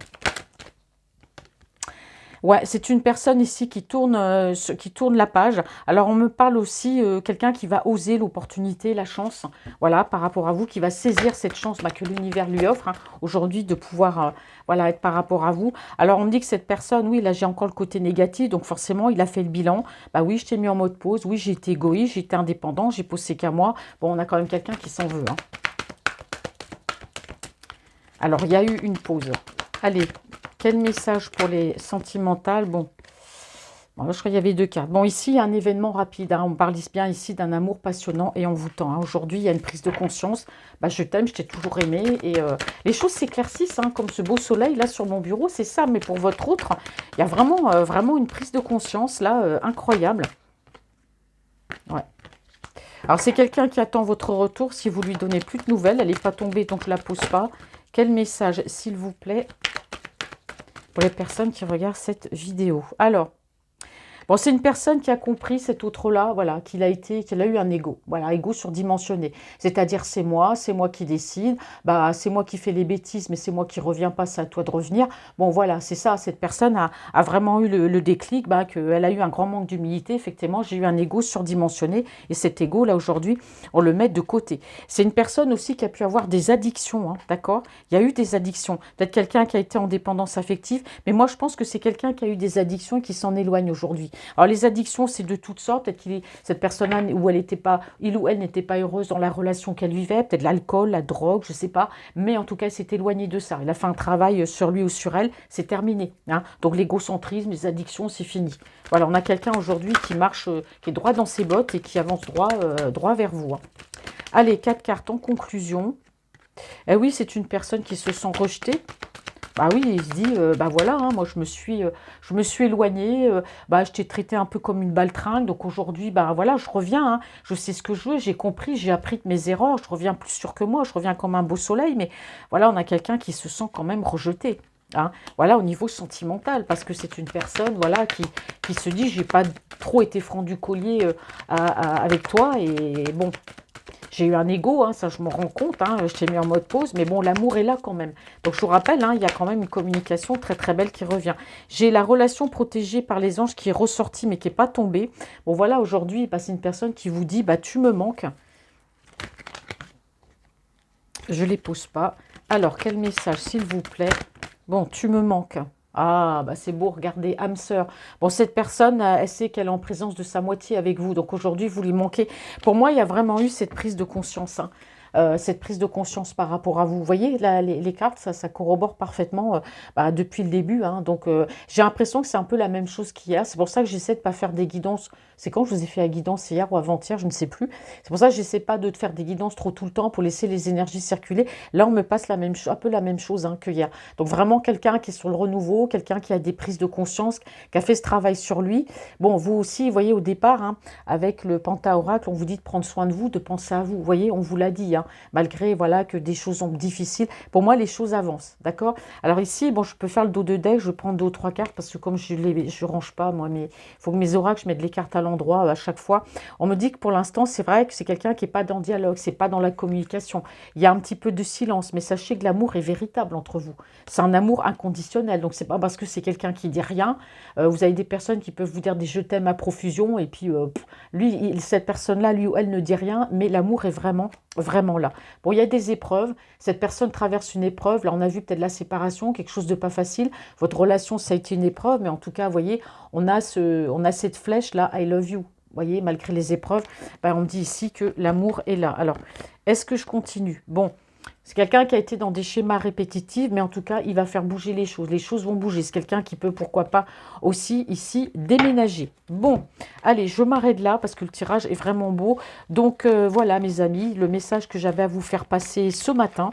Ouais, c'est une personne ici qui tourne la page. Alors, on me parle aussi quelqu'un qui va oser l'opportunité, la chance, voilà, par rapport à vous, qui va saisir cette chance, bah, que l'univers lui offre, hein, aujourd'hui, de pouvoir, voilà, être par rapport à vous. Alors, on me dit que cette personne, oui, là, j'ai encore le côté négatif, donc forcément, il a fait le bilan. Bah oui, je t'ai mis en mode pause, oui, j'ai été égoïste, j'ai été indépendant, j'ai posé qu'à moi. Bon, on a quand même quelqu'un qui s'en veut, hein. Alors, il y a eu une pause. Allez, quel message pour les sentimentales? Bon, je crois qu'il y avait deux cartes. Bon, ici, il y a un événement rapide, hein. On parle bien ici d'un amour passionnant et envoûtant, hein. Aujourd'hui, il y a une prise de conscience. Bah, je t'aime, je t'ai toujours aimé. Et les choses s'éclaircissent, hein, comme ce beau soleil là sur mon bureau, c'est ça. Mais pour votre autre, il y a vraiment, vraiment une prise de conscience là, incroyable. Ouais. Alors, c'est quelqu'un qui attend votre retour. Si vous lui donnez plus de nouvelles, elle n'est pas tombée, donc je ne la pose pas. Quel message, s'il vous plaît, pour les personnes qui regardent cette vidéo? Alors, bon, c'est une personne qui a compris, cet autre-là, voilà, qu'il a eu un ego, voilà, ego surdimensionné. C'est-à-dire, c'est moi qui décide, bah, c'est moi qui fais les bêtises, mais c'est moi qui reviens pas, c'est à toi de revenir. Bon, voilà, c'est ça, cette personne a vraiment eu le déclic, bah, qu'elle a eu un grand manque d'humilité. Effectivement, j'ai eu un ego surdimensionné, et cet ego, là, aujourd'hui, on le met de côté. C'est une personne aussi qui a pu avoir des addictions, hein, d'accord? Il y a eu des addictions. Peut-être quelqu'un qui a été en dépendance affective, mais moi, je pense que c'est quelqu'un qui a eu des addictions et qui s'en éloigne aujourd'hui. Alors les addictions, c'est de toutes sortes. Peut-être cette personne-là, où elle était pas, il ou elle n'était pas heureuse dans la relation qu'elle vivait, peut-être l'alcool, la drogue, je sais pas. Mais en tout cas, il s'est éloigné de ça. Il a fait un travail sur lui ou sur elle, c'est terminé. Hein. Donc l'égocentrisme, les addictions, c'est fini. Voilà, on a quelqu'un aujourd'hui qui marche, qui est droit dans ses bottes et qui avance droit vers vous. Hein. Allez, 4 cartes en conclusion. Eh oui, c'est une personne qui se sent rejetée. Bah oui, il se dit, bah voilà, hein, moi je me suis éloignée, bah je t'ai traité un peu comme une baltringue, donc aujourd'hui, bah voilà, je reviens, hein, je sais ce que je veux, j'ai compris, j'ai appris de mes erreurs, je reviens plus sûr que moi, je reviens comme un beau soleil, mais voilà, on a quelqu'un qui se sent quand même rejeté. Hein, voilà, au niveau sentimental, parce que c'est une personne, voilà, qui se dit, j'ai pas trop été franc du collier avec toi, et bon, j'ai eu un ego, hein, ça je me rends compte, hein, je t'ai mis en mode pause, mais bon, l'amour est là quand même. Donc je vous rappelle, hein, il y a quand même une communication très très belle qui revient. J'ai la relation protégée par les anges qui est ressortie mais qui n'est pas tombée. Bon voilà, aujourd'hui, bah, c'est une personne qui vous dit, bah tu me manques. Je ne les pose pas. Alors, quel message, s'il vous plaît? Bon, tu me manques. Ah, bah c'est beau, regardez, âme sœur. Bon, cette personne, elle sait qu'elle est en présence de sa moitié avec vous. Donc aujourd'hui, vous lui manquez. Pour moi, il y a vraiment eu cette prise de conscience. Hein. Cette prise de conscience par rapport à vous. Vous voyez, là, les cartes, ça corrobore parfaitement bah, depuis le début. Hein. Donc, j'ai l'impression que c'est un peu la même chose qu'hier. C'est pour ça que j'essaie de ne pas faire des guidances. C'est quand je vous ai fait la guidance, hier ou avant-hier, je ne sais plus. C'est pour ça que j'essaie pas de faire des guidances trop tout le temps pour laisser les énergies circuler. Là, on me passe un peu la même chose hein, que hier. Donc, vraiment, quelqu'un qui est sur le renouveau, quelqu'un qui a des prises de conscience, qui a fait ce travail sur lui. Bon, vous aussi, vous voyez, au départ, hein, avec le Penta-Oracle, on vous dit de prendre soin de vous, de penser à vous. Vous voyez, on vous l'a dit. Hein. Malgré voilà que des choses sont difficiles. Pour moi, les choses avancent, d'accord? Alors ici, bon, je peux faire le dos de deck, je prends 2 ou 3 cartes parce que comme je range pas, moi, mais il faut que mes oracles, je mette les cartes à l'endroit à chaque fois. On me dit que pour l'instant, c'est vrai que c'est quelqu'un qui n'est pas dans le dialogue, c'est pas dans la communication. Il y a un petit peu de silence, mais sachez que l'amour est véritable entre vous. C'est un amour inconditionnel, donc c'est pas parce que c'est quelqu'un qui dit rien. Vous avez des personnes qui peuvent vous dire des je t'aime à profusion et puis cette personne-là, lui ou elle ne dit rien, mais l'amour est vraiment là. Bon, il y a des épreuves. Cette personne traverse une épreuve. Là, on a vu peut-être la séparation, quelque chose de pas facile. Votre relation, ça a été une épreuve, mais en tout cas, vous voyez, on a cette flèche-là, I love you. Vous voyez, malgré les épreuves, ben, on dit ici que l'amour est là. Alors, est-ce que je continue? Bon, c'est quelqu'un qui a été dans des schémas répétitifs, mais en tout cas, il va faire bouger les choses. Les choses vont bouger. C'est quelqu'un qui peut, pourquoi pas, aussi ici, déménager. Bon, allez, je m'arrête là parce que le tirage est vraiment beau. Donc, voilà, mes amis, le message que j'avais à vous faire passer ce matin.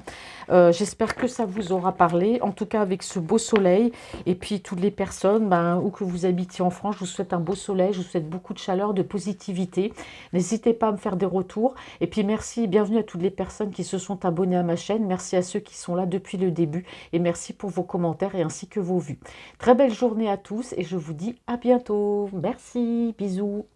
J'espère que ça vous aura parlé. En tout cas, avec ce beau soleil. Et puis, toutes les personnes, ben, où que vous habitiez en France, je vous souhaite un beau soleil. Je vous souhaite beaucoup de chaleur, de positivité. N'hésitez pas à me faire des retours. Et puis, merci, bienvenue à toutes les personnes qui se sont abonnées à ma chaîne. Merci à ceux qui sont là depuis le début et merci pour vos commentaires et ainsi que vos vues. Très belle journée à tous et je vous dis à bientôt. Merci, bisous.